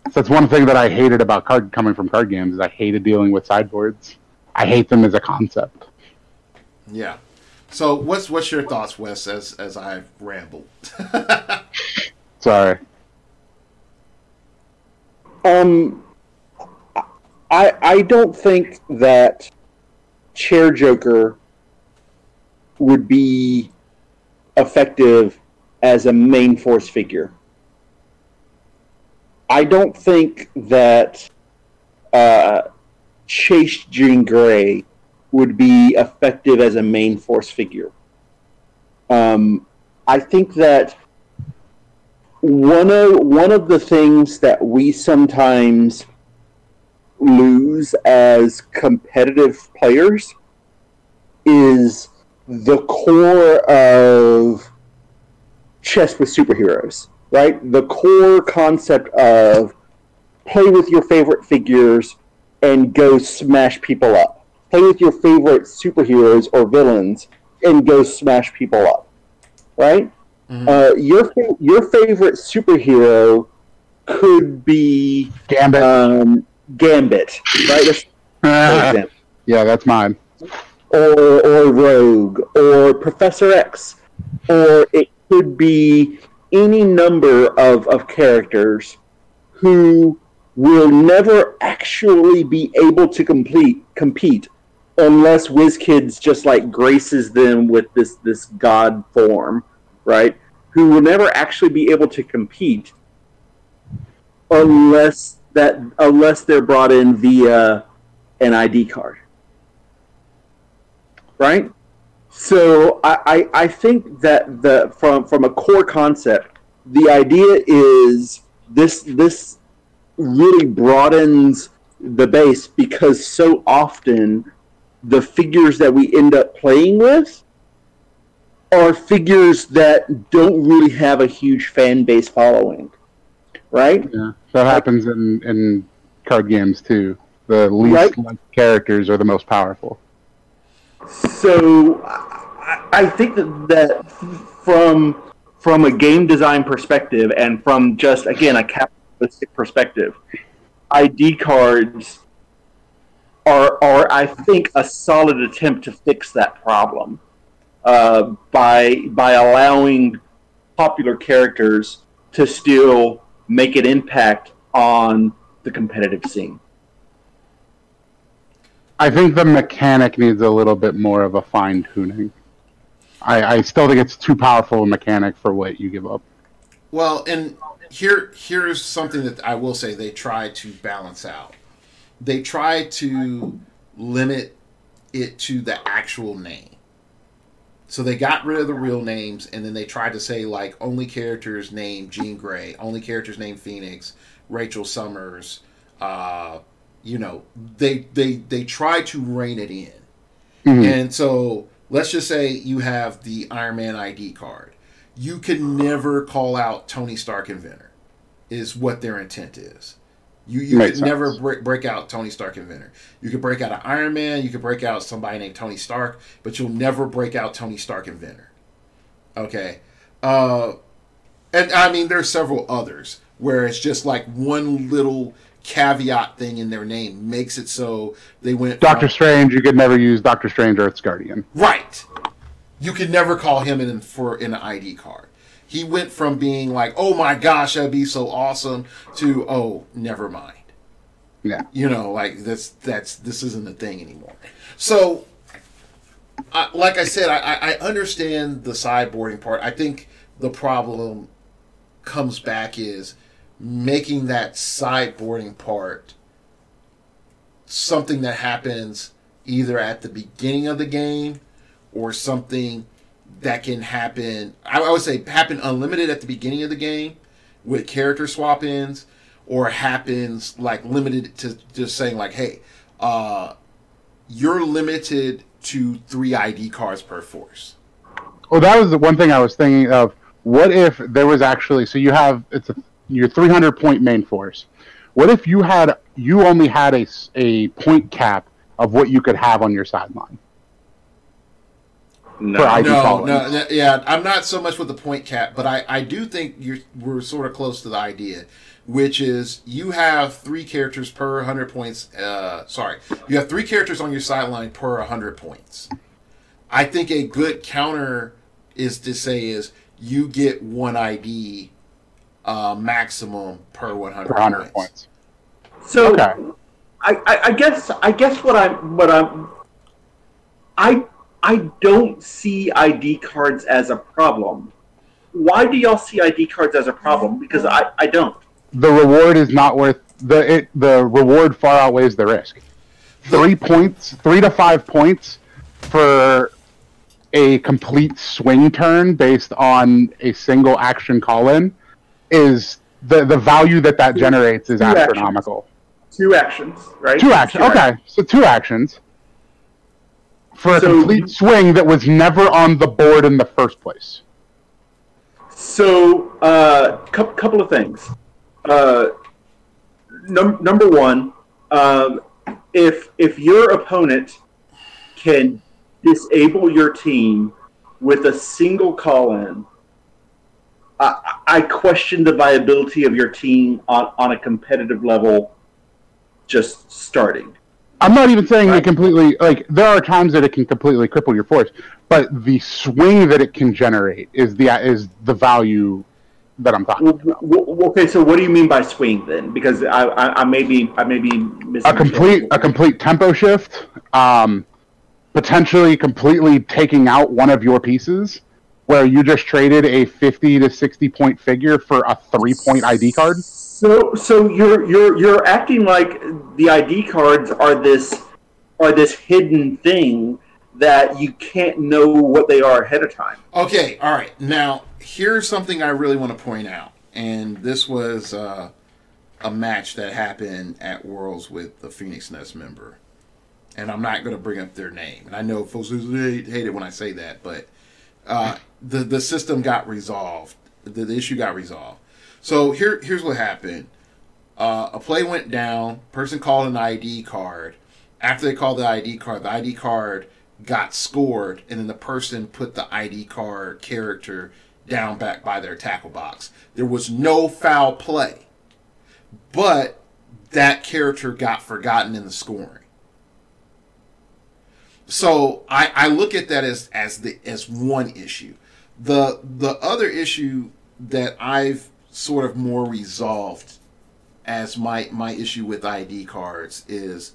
So that's one thing that I hated about coming from card games is I hated dealing with sideboards. I hate them as a concept. Yeah. So what's your thoughts, Wes, as I've rambled? Sorry. I don't think that Chair Joker would be effective as a main force figure. I don't think that Chase Jean Grey would be effective as a main force figure. I think that one of the things that we sometimes lose as competitive players is the core of chess with superheroes, right? The core concept of play with your favorite figures and go smash people up. Play with your favorite superheroes or villains and go smash people up, right? Mm-hmm. Your favorite superhero could be Gambit, right? Yeah, that's mine. Or Rogue, or Professor X, or it could be any number of characters who will never actually be able to compete unless WizKids just like graces them with this god form, right? Who will never actually be able to compete unless they're brought in via an ID card, right? So I think that from a core concept, the idea is this really broadens the base, because so often the figures that we end up playing with are figures that don't really have a huge fan base following, right? Yeah, that happens in card games too. The least liked characters are the most powerful. So I think that from a game design perspective and from just, again, a capitalistic perspective, ID cards are I think a solid attempt to fix that problem by allowing popular characters to still make an impact on the competitive scene. I think the mechanic needs a little bit more of a fine-tuning. I still think it's too powerful a mechanic for what you give up. Well, and here's something that I will say they try to balance out. They try to limit it to the actual name. So they got rid of the real names, and then they tried to say, like, only characters named Jean Grey, only characters named Phoenix, Rachel Summers. They try to rein it in. Mm-hmm. And so let's just say you have the Iron Man ID card. You can never call out Tony Stark Inventor, is what their intent is. You could never break out Tony Stark Inventor. You could break out an Iron Man, you could break out somebody named Tony Stark, but you'll never break out Tony Stark Inventor. Okay? And I mean, there's several others where it's just like one little caveat thing in their name makes it so they went Doctor Strange. You could never use Doctor Strange Earth's Guardian. Right. You could never call him in an ID card. He went from being like, oh my gosh, that'd be so awesome, to, oh, never mind. Yeah. Like this isn't a thing anymore. So, like I said, I understand the sideboarding part. I think the problem comes back is making that sideboarding part something that happens either at the beginning of the game or something that can happen, I would say happen unlimited at the beginning of the game with character swap-ins, or happens like limited to just saying like, hey, you're limited to 3 ID cards per force. Well, that was the one thing I was thinking of what if there was actually, so you have your 300 point main force. What if you only had a point cap of what you could have on your sideline? No, yeah, I'm not so much with the point cap, but I do think we're sort of close to the idea, which is you have 3 characters per 100 points. You have 3 characters on your sideline per 100 points. I think a good counter is to say is you get 1 ID maximum per 100 points. So okay. I guess I don't see ID cards as a problem. Why do y'all see ID cards as a problem? Because I don't. The reward is not worth the reward far outweighs the risk. 3 to 5 points for a complete swing turn based on a single action call-in is the value that generates is astronomical. 2 actions, right? 2 actions. Okay, so 2 actions for a complete swing that was never on the board in the first place. So, couple of things. Number one, if your opponent can disable your team with a single call-in, I question the viability of your team on a competitive level just starting. I'm not even saying it completely, like, there are times that it can completely cripple your force, but the swing that it can generate is the value that I'm talking about. Okay, so what do you mean by swing then? Because I may be missing a complete tempo shift, potentially completely taking out one of your pieces, where you just traded a 50 to 60 point figure for a 3-point ID card. So you're acting like the ID cards are this hidden thing that you can't know what they are ahead of time. Okay, all right. Now here's something I really want to point out, and this was a match that happened at Worlds with the Phoenix Nest member, and I'm not going to bring up their name. And I know folks hate it when I say that, but the system got resolved. The issue got resolved. So here's what happened. A play went down. Person called an ID card. After they called the ID card got scored, and then the person put the ID card character down back by their tackle box. There was no foul play, but that character got forgotten in the scoring. So I look at that as one issue. The other issue that I've sort of more resolved as my issue with ID cards is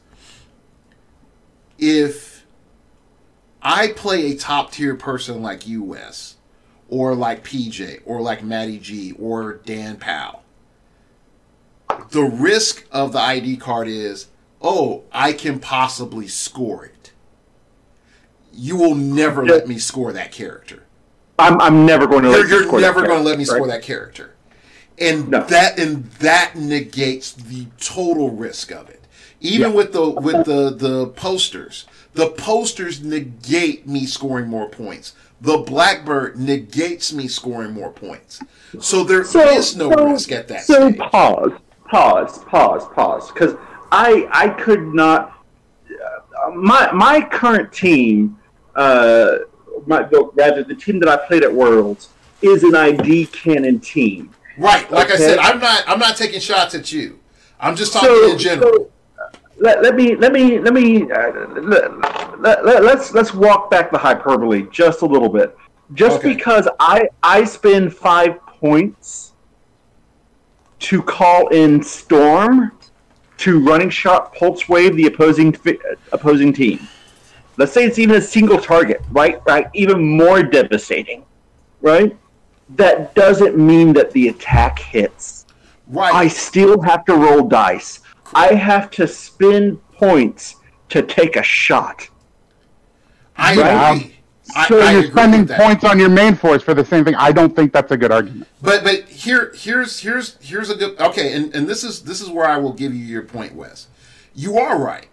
if I play a top tier person like US or like PJ or like Matty G or Dan Powell, the risk of the ID card is, I can possibly score it. You will never let me score that character. I'm never going to let you score that character. You're never going to let me score that character. And that negates the total risk of it. Even with the posters. The posters negate me scoring more points. The Blackbird negates me scoring more points. So there is no risk at that stage. So pause. Because I could not... my current team, rather the team that I played at Worlds, is an ID cannon team. Right, like I said, I'm not taking shots at you. I'm just talking in general. Let's walk back the hyperbole just a little bit. Because I spend 5 points to call in Storm to running shot pulse wave the opposing team. Let's say it's even a single target, right? Even more devastating, right? That doesn't mean that the attack hits. Right. I still have to roll dice. I have to spend points to take a shot. I agree. So you're spending points on your main force for the same thing. I don't think that's a good argument. But here's a good and this is where I will give you your point, Wes. You are right.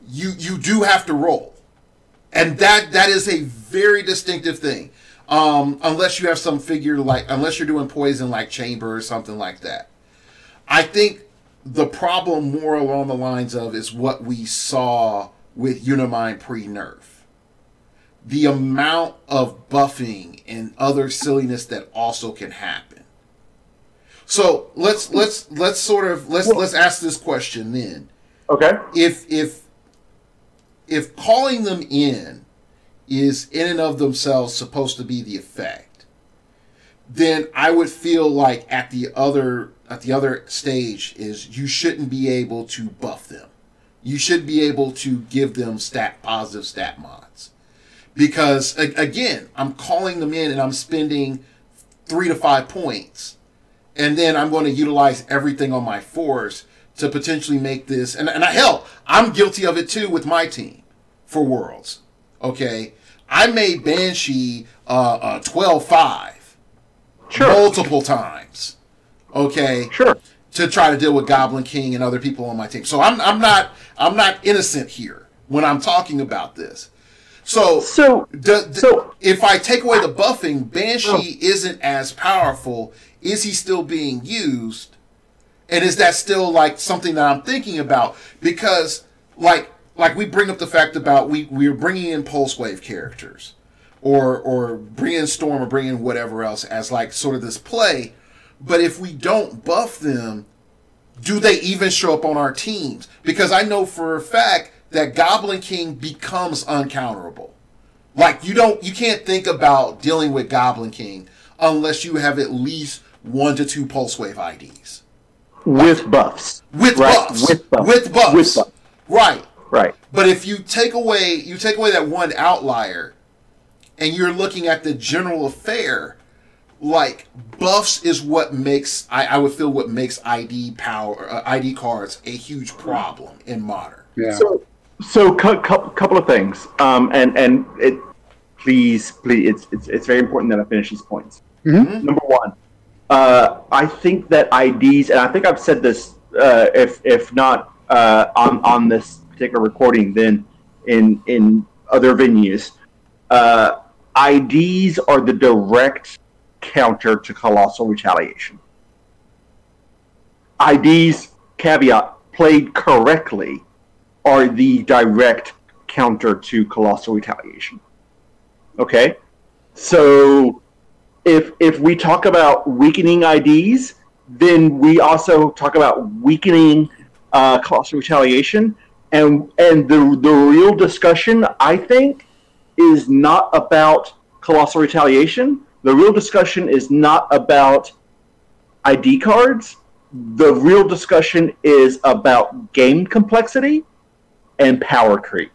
You do have to roll. And that is a very distinctive thing. Unless you have some figure unless you're doing poison like Chamber or something like that. I think the problem more along the lines of is what we saw with Unimind pre-nerf. The amount of buffing and other silliness that also can happen. So let's ask this question then. Okay. If calling them in is in and of themselves supposed to be the effect, then I would feel like at the other stage is you shouldn't be able to buff them. You should be able to give them positive stat mods. Because again, I'm calling them in and I'm spending 3 to 5 points. And then I'm going to utilize everything on my force to potentially make this. And hell, I'm guilty of it too with my team for Worlds. Okay? I made Banshee 12-5 multiple times. Okay? Sure. To try to deal with Goblin King and other people on my team. So I'm not innocent here when I'm talking about this. So if I take away the buffing, Banshee isn't as powerful. Is he still being used? And is that still like something that I'm thinking about? Because like we bring up the fact about we're bringing in Pulse Wave characters, or bring in Storm or bring in whatever else as like sort of this play. But if we don't buff them, do they even show up on our teams? Because I know for a fact that Goblin King becomes uncounterable. Like you can't think about dealing with Goblin King unless you have at least 1 to 2 Pulse Wave IDs. With buffs. With buffs. Right. Right. But if you take away that one outlier and you're looking at the general affair, like buffs is what makes I would feel what makes ID cards a huge problem in Modern. Yeah. So couple of things. And it please it's very important that I finish these points. Mm-hmm. Number one, I think that IDs, and I think I've said this, if not on this particular recording, then in other venues, IDs are the direct counter to Colossal Retaliation. IDs, caveat, played correctly, are the direct counter to Colossal Retaliation. Okay? So if we talk about weakening IDs, then we also talk about weakening Colossal Retaliation. And the real discussion, I think, is not about Colossal Retaliation. The real discussion is not about ID cards. The real discussion is about game complexity and power creep.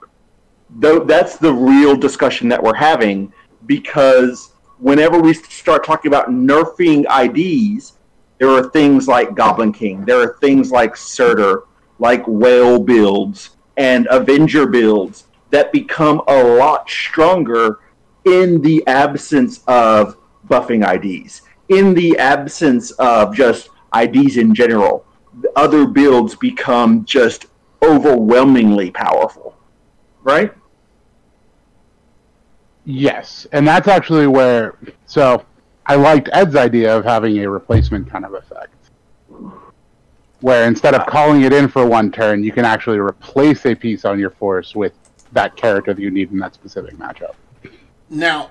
That's the real discussion that we're having, because whenever we start talking about nerfing IDs, there are things like Goblin King, there are things like Surtur, like Whale builds and Avenger builds that become a lot stronger in the absence of buffing IDs, in the absence of just IDs in general. Other builds become just overwhelmingly powerful, right? Yes, and that's actually where... So, I liked Ed's idea of having a replacement kind of effect. Where instead of calling it in for one turn, you can actually replace a piece on your force with that character that you need in that specific matchup. Now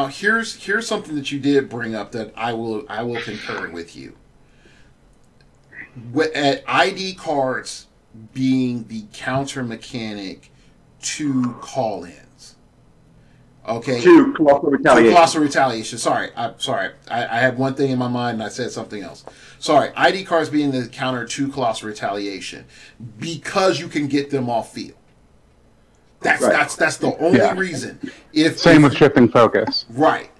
here's something that you did bring up that I will concur with you. At ID cards being the counter mechanic to call-ins. Okay. To Colossal Retaliation. To Colossal Retaliation. Sorry. I had one thing in my mind and I said something else. Sorry. ID cards being the counter to Colossal Retaliation because you can get them off field. That's the only reason. With shifting focus. Right.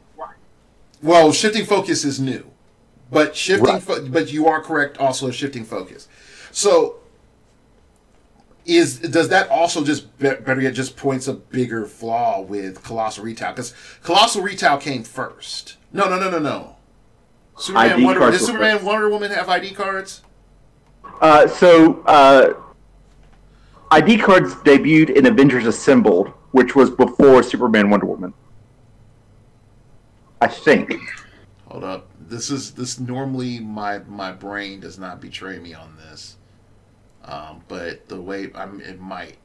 Well, shifting focus is new, but but you are correct. Also, shifting focus. So, does that also just better yet just points a bigger flaw with Colossal Retail? Because Colossal Retail came first. No. Superman Wonder Woman have ID cards? ID cards debuted in Avengers Assembled, which was before Superman Wonder Woman. I think. Hold up. This normally my brain does not betray me on this. But the way it might.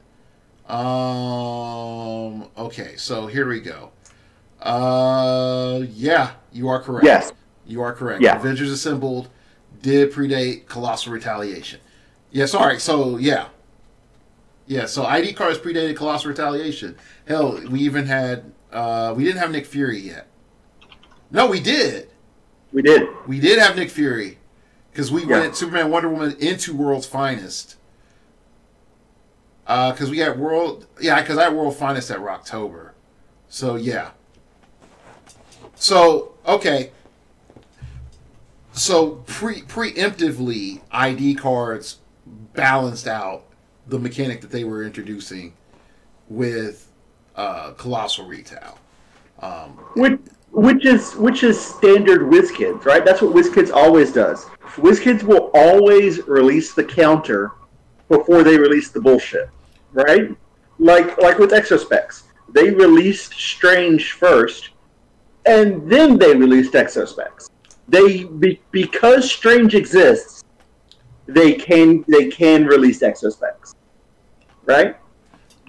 Okay, so here we go. Yeah, you are correct. Yes. You are correct. Yeah. Avengers Assembled did predate Colossal Retaliation. Yeah, sorry. So, yeah. Yeah, so ID cards predated Colossal Retaliation. Hell, we even had... we didn't have Nick Fury yet. No, we did. We did. We did have Nick Fury. Because we went Superman, Wonder Woman into World's Finest. Because we had World... Yeah, because I had World Finest at Rocktober. So, yeah. So, okay. So, preemptively, ID cards balanced out the mechanic that they were introducing with Colossal Retail. Which is standard WizKids, right? That's what WizKids always does. WizKids will always release the counter before they release the bullshit, right? Like with Exospecs. They released Strange first, and then they released Exospecs. Because Strange exists, they can release Exospecs, right?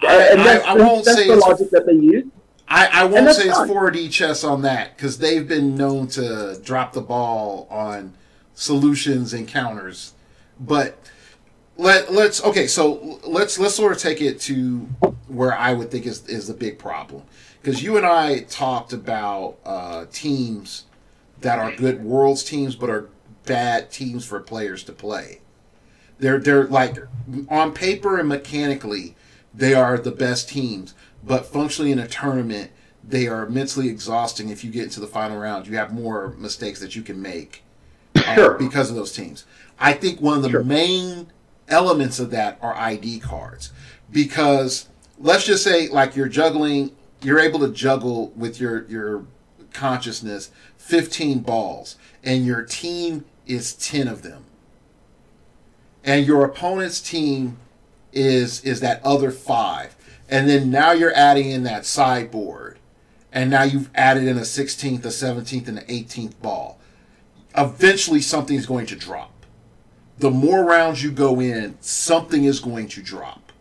I won't that's say the logic that they use. I won't say it's fine. 4D chess on that because they've been known to drop the ball on solutions and counters. But let's sort of take it to where I would think is the big problem, because you and I talked about teams that are good Worlds teams but are bad teams for players to play. They're like on paper and mechanically they are the best teams, but functionally in a tournament they are mentally exhausting. If you get into the final round, you have more mistakes that you can make because of those teams. I think one of the main elements of that are ID cards, because let's just say like you're able to juggle with your consciousness 15 balls and your team is 10 of them. And your opponent's team is that other 5. And then now you're adding in that sideboard. And now you've added in a 16th, a 17th, and an 18th ball. Eventually something's going to drop. The more rounds you go in, something is going to drop.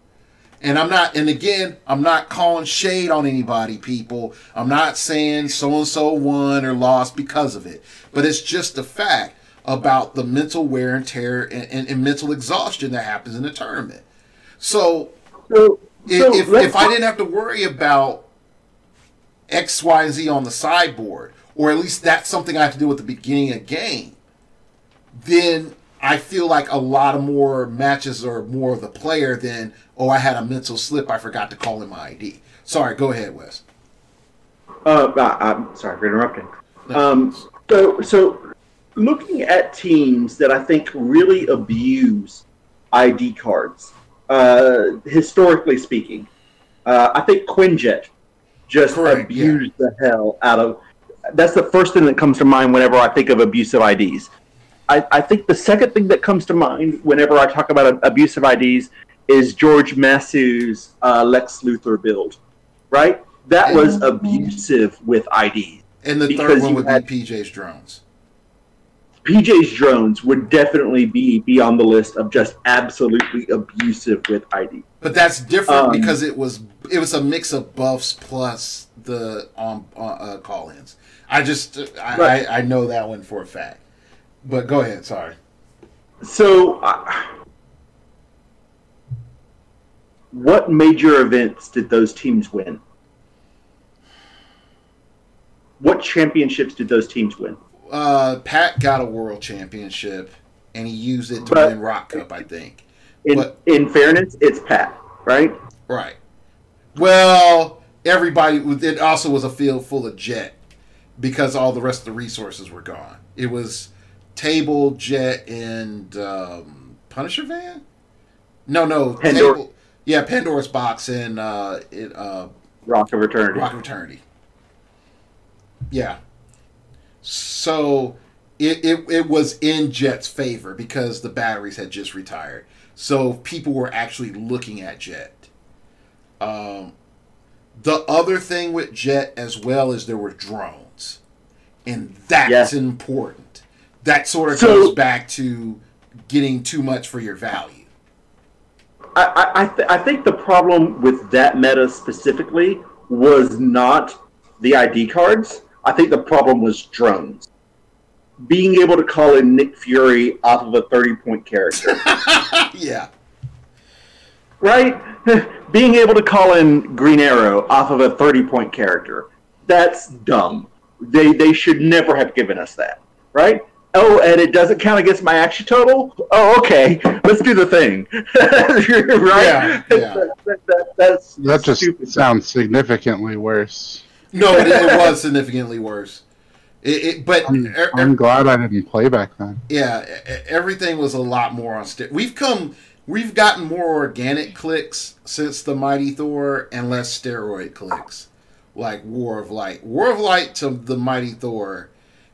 And I'm not calling shade on anybody, people. I'm not saying so-and-so won or lost because of it. But it's just a fact about the mental wear and tear and mental exhaustion that happens in a tournament. So if I didn't have to worry about X, Y, and Z on the sideboard, or at least that's something I have to do at the beginning of the game, then I feel like a lot of more matches are more of the player than, I had a mental slip, I forgot to call in my ID. Sorry, go ahead, Wes. I'm sorry for interrupting. So looking at teams that I think really abuse ID cards, historically speaking, I think Quinjet just abused the hell out of... That's the first thing that comes to mind whenever I think of abusive IDs. I think the second thing that comes to mind whenever I talk about abusive IDs is George Masseu's Lex Luthor build, right? That was abusive with IDs. And the third one would be PJ's Drones. PJ's Drones would definitely be on the list of just absolutely abusive with ID. But that's different because it was a mix of buffs plus the call-ins. I know that one for a fact. But go ahead, sorry. So, what major events did those teams win? What championships did those teams win? Pat got a world championship, and he used it to win Rock Cup, I think. In fairness, it's Pat, right? Right. Well, everybody... It also was a field full of Jet, because all the rest of the resources were gone. It was Table, Jet, and Punisher Van? No. Pandora. Table, yeah, Pandora's Box and Rock of Eternity. Rock of Eternity. Yeah. So it was in Jet's favor because the batteries had just retired. So people were actually looking at Jet. The other thing with Jet as well is there were drones. And that's important. That sort of goes back to getting too much for your value. I think the problem with that meta specifically was not the ID cards. I think the problem was drones. Being able to call in Nick Fury off of a 30-point character. Yeah. Right? Being able to call in Green Arrow off of a 30-point character. That's dumb. They should never have given us that. Right? Oh, and it doesn't count against my action total? Oh, okay. Let's do the thing. Right? That just stupid. Sounds significantly worse. No, it was significantly worse. But I'm glad I didn't play back then. Yeah, everything was a lot more on We've gotten more organic clicks since the Mighty Thor and less steroid clicks, like War of Light. War of Light to the Mighty Thor,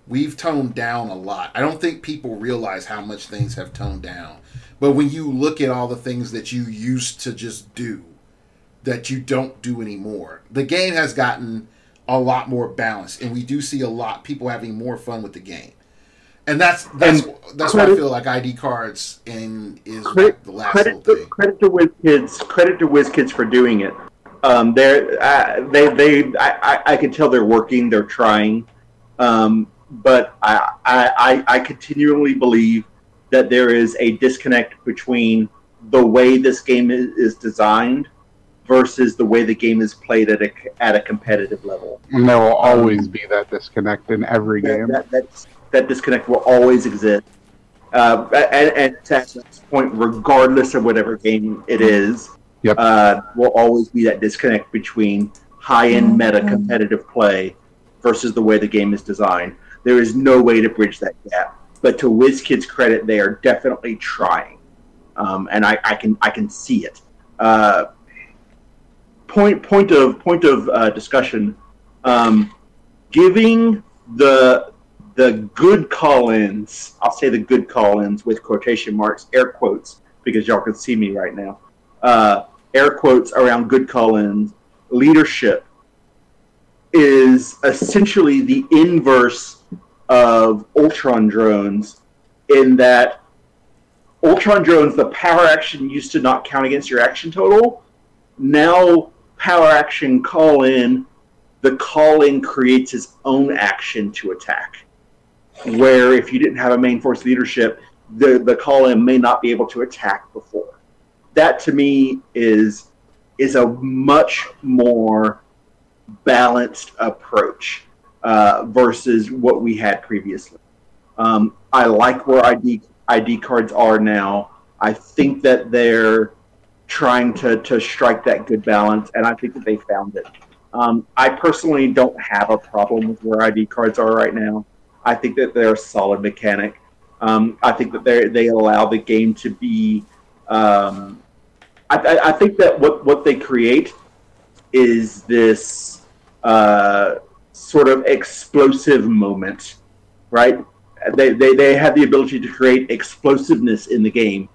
we've toned down a lot. I don't think people realize how much things have toned down. But when you look at all the things that you used to just do, that you don't do anymore, the game has gotten a lot more balanced, and we do see a lot people having more fun with the game. And that's why I feel like ID cards is the last little thing. Credit to WizKids for doing it. I can tell they're working, they're trying, but I continually believe that there is a disconnect between the way this game is designed versus the way the game is played at a competitive level. And there will always be that disconnect in every game. That disconnect will always exist. And to this point, regardless of whatever game it is, will always be that disconnect between high-end meta competitive play versus the way the game is designed. There is no way to bridge that gap. But to WizKids' credit, they are definitely trying. And I can see it. Point of discussion. Giving the good call-ins, I'll say the good call-ins with quotation marks, air quotes, because y'all can see me right now. Air quotes around good call-ins. Leadership is essentially the inverse of Ultron drones, in that Ultron drones, the power action used to not count against your action total. Now power action call-in, the call-in creates its own action to attack. Where if you didn't have a main force leadership, the call-in may not be able to attack before. That to me is a much more balanced approach versus what we had previously. I like where ID cards are now. I think that they're trying to strike that good balance, and I think that they found it. I personally don't have a problem with where ID cards are right now. I think that they're a solid mechanic. I think that they allow the game to be... I think that what they create is this sort of explosive moment, right? They have the ability to create explosiveness in the game,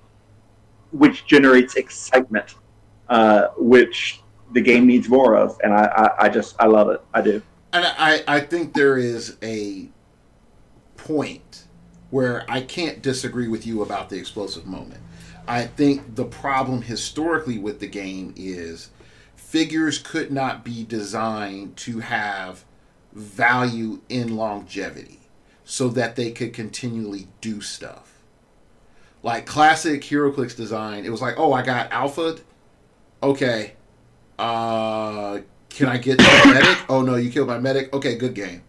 which generates excitement, which the game needs more of, and I love it. I do. And I think there is a point where I can't disagree with you about the explosive moment. I think the problem historically with the game is figures could not be designed to have value in longevity so that they could continually do stuff. Like classic HeroClix design, it was like, oh, I got alpha. Okay. Can I get your medic? Oh no, you killed my medic. Okay, good game.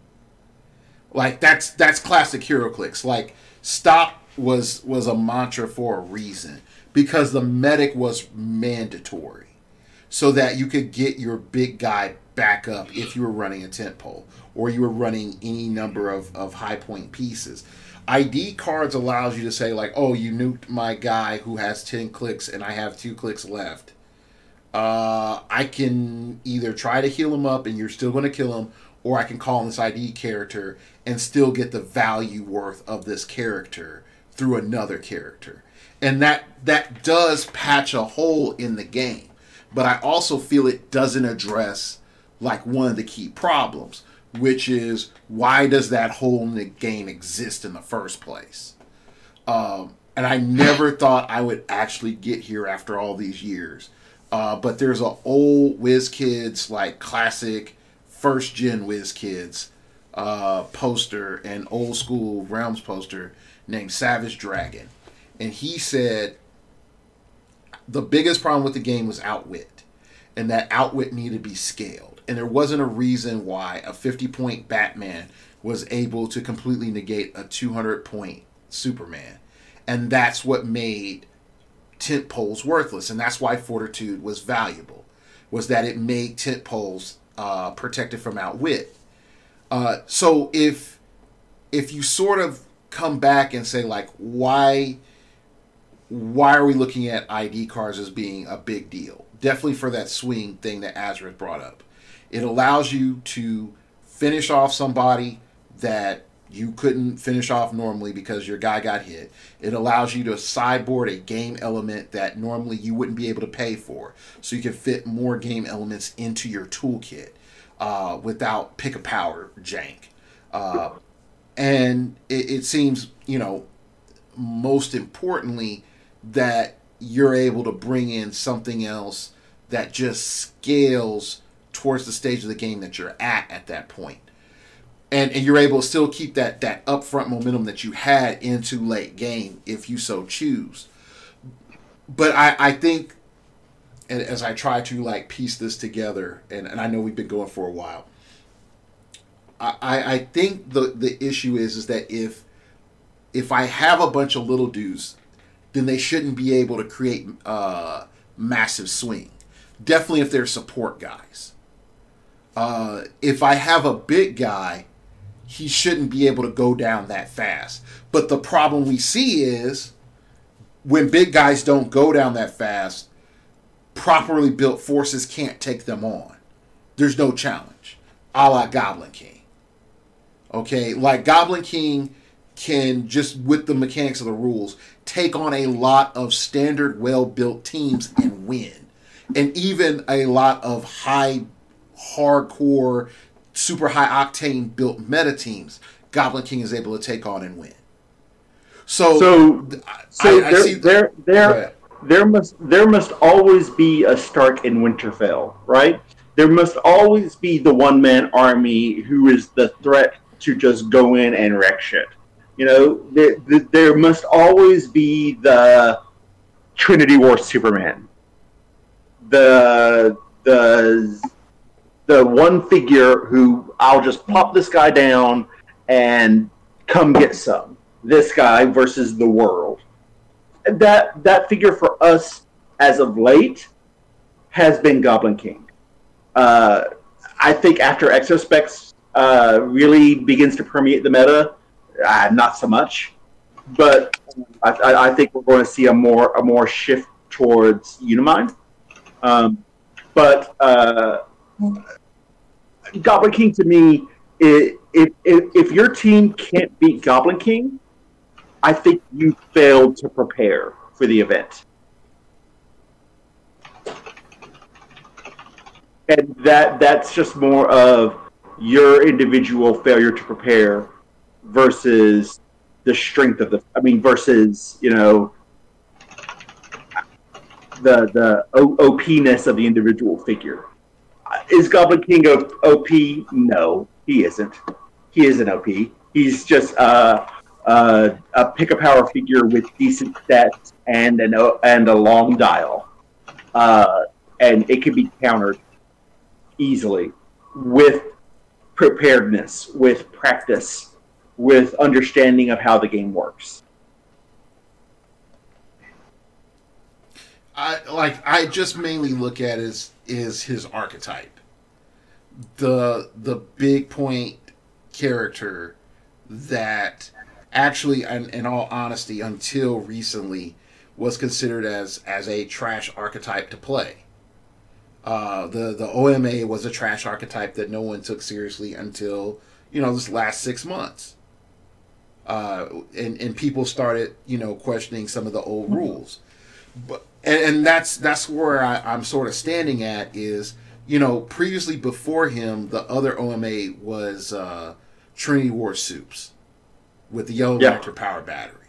Like that's classic HeroClix. Like stop was a mantra for a reason, because the medic was mandatory so that you could get your big guy back up if you were running a tent pole or you were running any number of high point pieces. ID cards allows you to say like, oh, you nuked my guy who has 10 clicks and I have 2 clicks left. I can either try to heal him up and you're still going to kill him, or I can call in this ID character and still get the value worth of this character through another character. And that does patch a hole in the game. But I also feel it doesn't address like one of the key problems. which is why does that hole in the game exist in the first place? And I never thought I would actually get here after all these years. But there's an old WizKids, like classic first gen WizKids poster, and old school Realms poster named Savage Dragon. And he said the biggest problem with the game was outwit, and that outwit needed to be scaled. And there wasn't a reason why a 50-point Batman was able to completely negate a 200-point Superman. And that's what made tent poles worthless, and that's why Fortitude was valuable, was that it made tent poles protected from outwit. So if you sort of come back and say, like, why are we looking at ID cards as being a big deal? Definitely for that swing thing that Azrath brought up. It allows you to finish off somebody that you couldn't finish off normally because your guy got hit. It allows you to sideboard a game element that normally you wouldn't be able to pay for. So you can fit more game elements into your toolkit without pick a power jank. And it seems, most importantly, that you're able to bring in something else that just scales towards the stage of the game that you're at that point. And you're able to still keep that upfront momentum that you had into late game if you so choose. But I think, and as I try to piece this together, and I know we've been going for a while, I think the issue is that if I have a bunch of little dudes, then they shouldn't be able to create massive swing. Definitely if they're support guys. If I have a big guy, he shouldn't be able to go down that fast. But the problem we see is when big guys don't go down that fast, properly built forces can't take them on. There's no challenge. A la Goblin King. Okay, like Goblin King can, just with the mechanics of the rules, take on a lot of standard well-built teams and win. And even a lot of hardcore, super high octane built meta teams, Goblin King is able to take on and win. There must always be a Stark in Winterfell, right? There must always be the one-man army who is the threat to just go in and wreck shit. There must always be the Trinity War Superman, the one figure who I'll just pop this guy down and come get some. This guy versus the world. That figure for us as of late has been Goblin King. I think after Exospecs really begins to permeate the meta, not so much. But I think we're going to see a more shift towards Unimind. But Goblin King, to me, if your team can't beat Goblin King, I think you failed to prepare for the event. And that's just more of your individual failure to prepare versus the strength of versus, the OP-ness of the individual figure. Is Goblin King OP? No, he isn't. He isn't OP. He's just a pick-a-power figure with decent stats and a long dial. And it can be countered easily with preparedness, with practice, with understanding of how the game works. I just mainly look at is his archetype. The big point character that actually, in all honesty, until recently, was considered as a trash archetype to play. The OMA was a trash archetype that no one took seriously until this last 6 months, and people started questioning some of the old rules. But and that's where I'm sort of standing at is previously before him, the other OMA was Trinity War Soups with the Yellow Lantern power battery.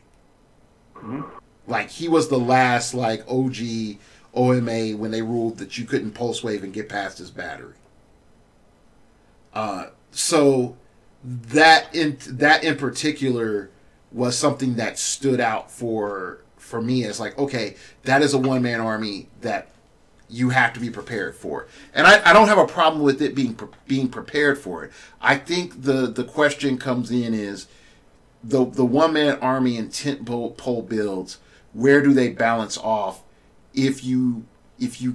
Mm-hmm. Like, he was the last, like, OG OMA when they ruled that you couldn't pulse wave and get past his battery. So that in particular was something that stood out for me as like, okay, that is a one-man army that you have to be prepared for. And I don't have a problem with it being prepared for it. I think the question comes in is the one-man army and tent pole builds, where do they balance off if you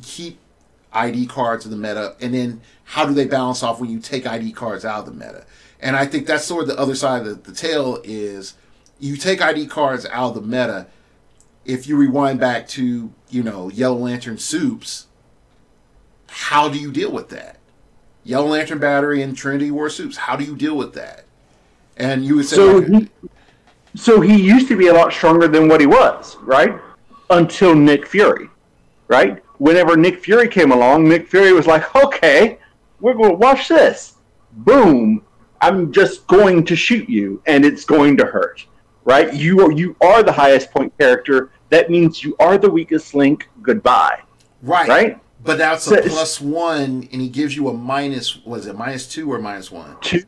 keep ID cards in the meta, and then how do they balance off when you take ID cards out of the meta? And I think that's sort of the other side of the tail is you take ID cards out of the meta. If you rewind back to, Yellow Lantern Soups, how do you deal with that? Yellow Lantern Battery and Trinity War Soups, how do you deal with that? And you would say... So he used to be a lot stronger than what he was, right? Until Nick Fury, right? Whenever Nick Fury came along, Nick Fury was like, okay, we're going to watch this. Boom. I'm just going to shoot you, and it's going to hurt, right? You are the highest point character. That means you are the weakest link. Goodbye. Right? But that's a +1, and he gives you a minus, was it -2 or -1? 2.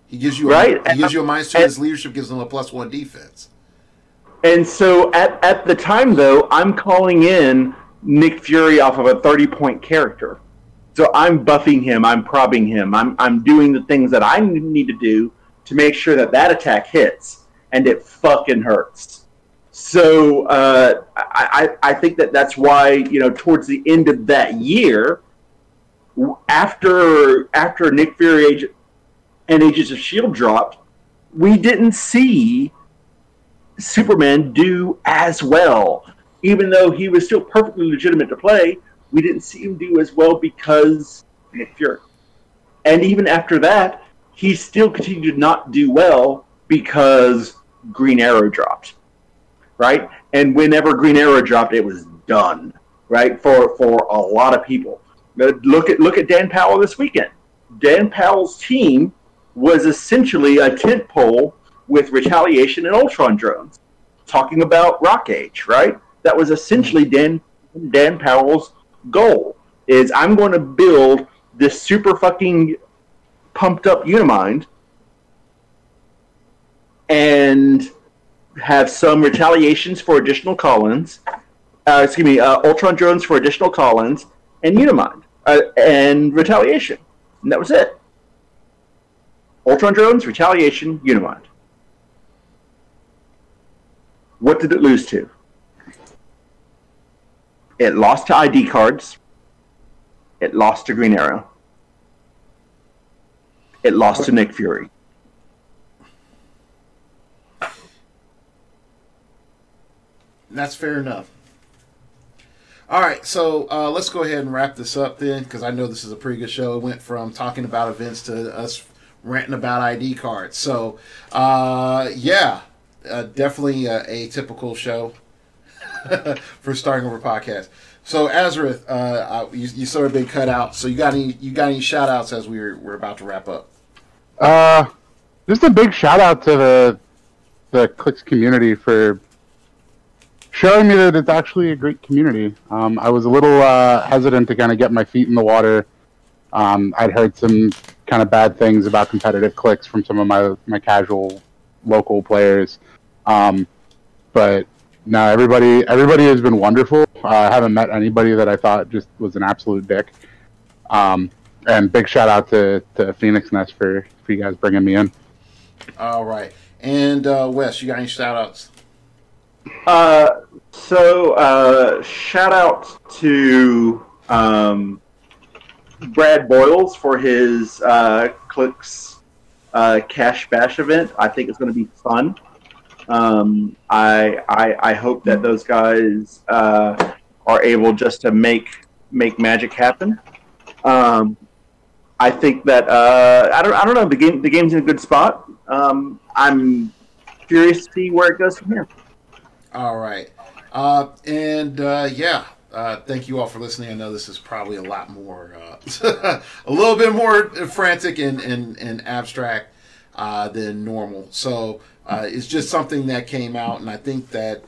He gives you a -2, and his leadership gives him a +1 defense. And so at the time, though, I'm calling in Nick Fury off of a 30-point character. So I'm buffing him, I'm probbing him, I'm doing the things that I need to do to make sure that attack hits, and it fucking hurts. So I think that's why, towards the end of that year, after Nick Fury and Agents of S.H.I.E.L.D. dropped, we didn't see Superman do as well. Even though he was still perfectly legitimate to play, we didn't see him do as well because Nick Fury. And even after that, he still continued to not do well because Green Arrow dropped, right? And whenever Green Arrow dropped, it was done, right? For a lot of people. Look at Dan Powell this weekend. Dan Powell's team was essentially a tent pole with Retaliation and Ultron drones, talking about Rock Age, right? That was essentially Dan Powell's goal, is I'm going to build this super fucking pumped up Unimind and have some Retaliations for additional call-ins, Ultron drones for additional call-ins, and Unimind, and Retaliation. And that was it. Ultron drones, Retaliation, Unimind. What did it lose to? It lost to ID cards. It lost to Green Arrow. It lost to Nick Fury. That's fair enough. All right, so let's go ahead and wrap this up then, because I know this is a pretty good show. It went from talking about events to us ranting about ID cards. So, definitely a typical show for starting over podcast. So, Azareth, you sort of been cut out. So, you got any shout outs as we're about to wrap up? Just a big shout out to the Clicks community for showing me that it's actually a great community. I was a little hesitant to kind of get my feet in the water. I'd heard some kind of bad things about competitive clicks from some of my casual local players. But no, everybody has been wonderful. I haven't met anybody that I thought just was an absolute dick. And big shout out to Phoenix Nest for you guys bringing me in. All right. And Wes, you got any shout outs? Shout out to Brad Boyles for his Clicks Cash Bash event. I think it's going to be fun. I hope that those guys are able just to make magic happen. I think that I don't know, the game's in a good spot. I'm curious to see where it goes from here. All right. thank you all for listening. I know this is probably a lot more, a little bit more frantic and abstract than normal. So it's just something that came out, and I think that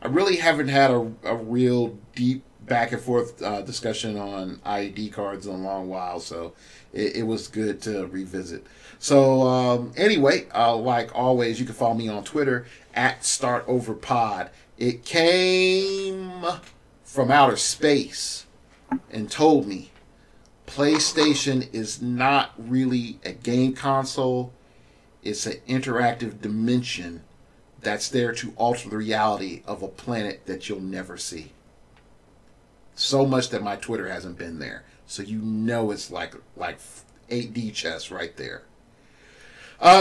I really haven't had a real deep back and forth discussion on IED cards in a long while. So it was good to revisit. So anyway, like always, you can follow me on Twitter at StartOverPod. It came from outer space and told me PlayStation is not really a game console. It's an interactive dimension that's there to alter the reality of a planet that you'll never see. So much that my Twitter hasn't been there. So you know it's like 8D chess right there.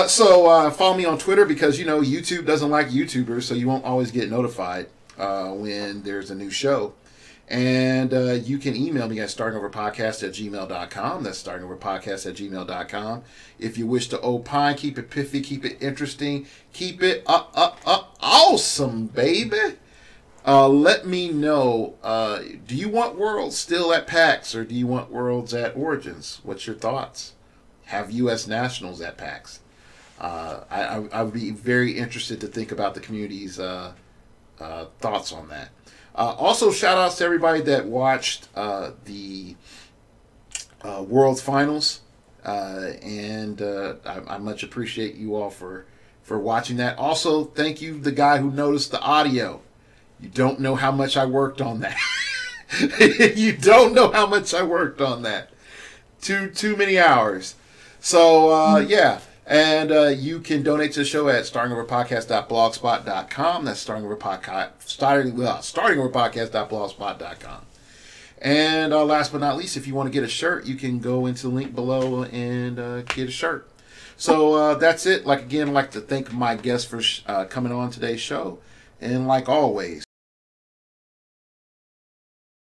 So follow me on Twitter because, YouTube doesn't like YouTubers, so you won't always get notified when there's a new show. And you can email me at startingoverpodcast@gmail.com. That's startingoverpodcast@gmail.com. If you wish to opine, keep it pithy, keep it interesting, keep it awesome, baby. Let me know, do you want Worlds still at PAX or do you want Worlds at Origins? What's your thoughts? Have U.S. Nationals at PAX? I would be very interested to think about the community's thoughts on that. Also, shout outs to everybody that watched the World's Finals. And I much appreciate you all for watching that. Also, thank you, the guy who noticed the audio. You don't know how much I worked on that. You don't know how much I worked on that. Too many hours. So, yeah. And you can donate to the show at startingoverpodcast.blogspot.com. That's startingoverpodcast.blogspot.com. And last but not least, if you want to get a shirt, you can go into the link below and get a shirt. So that's it. I'd like to thank my guests for coming on today's show. And like always,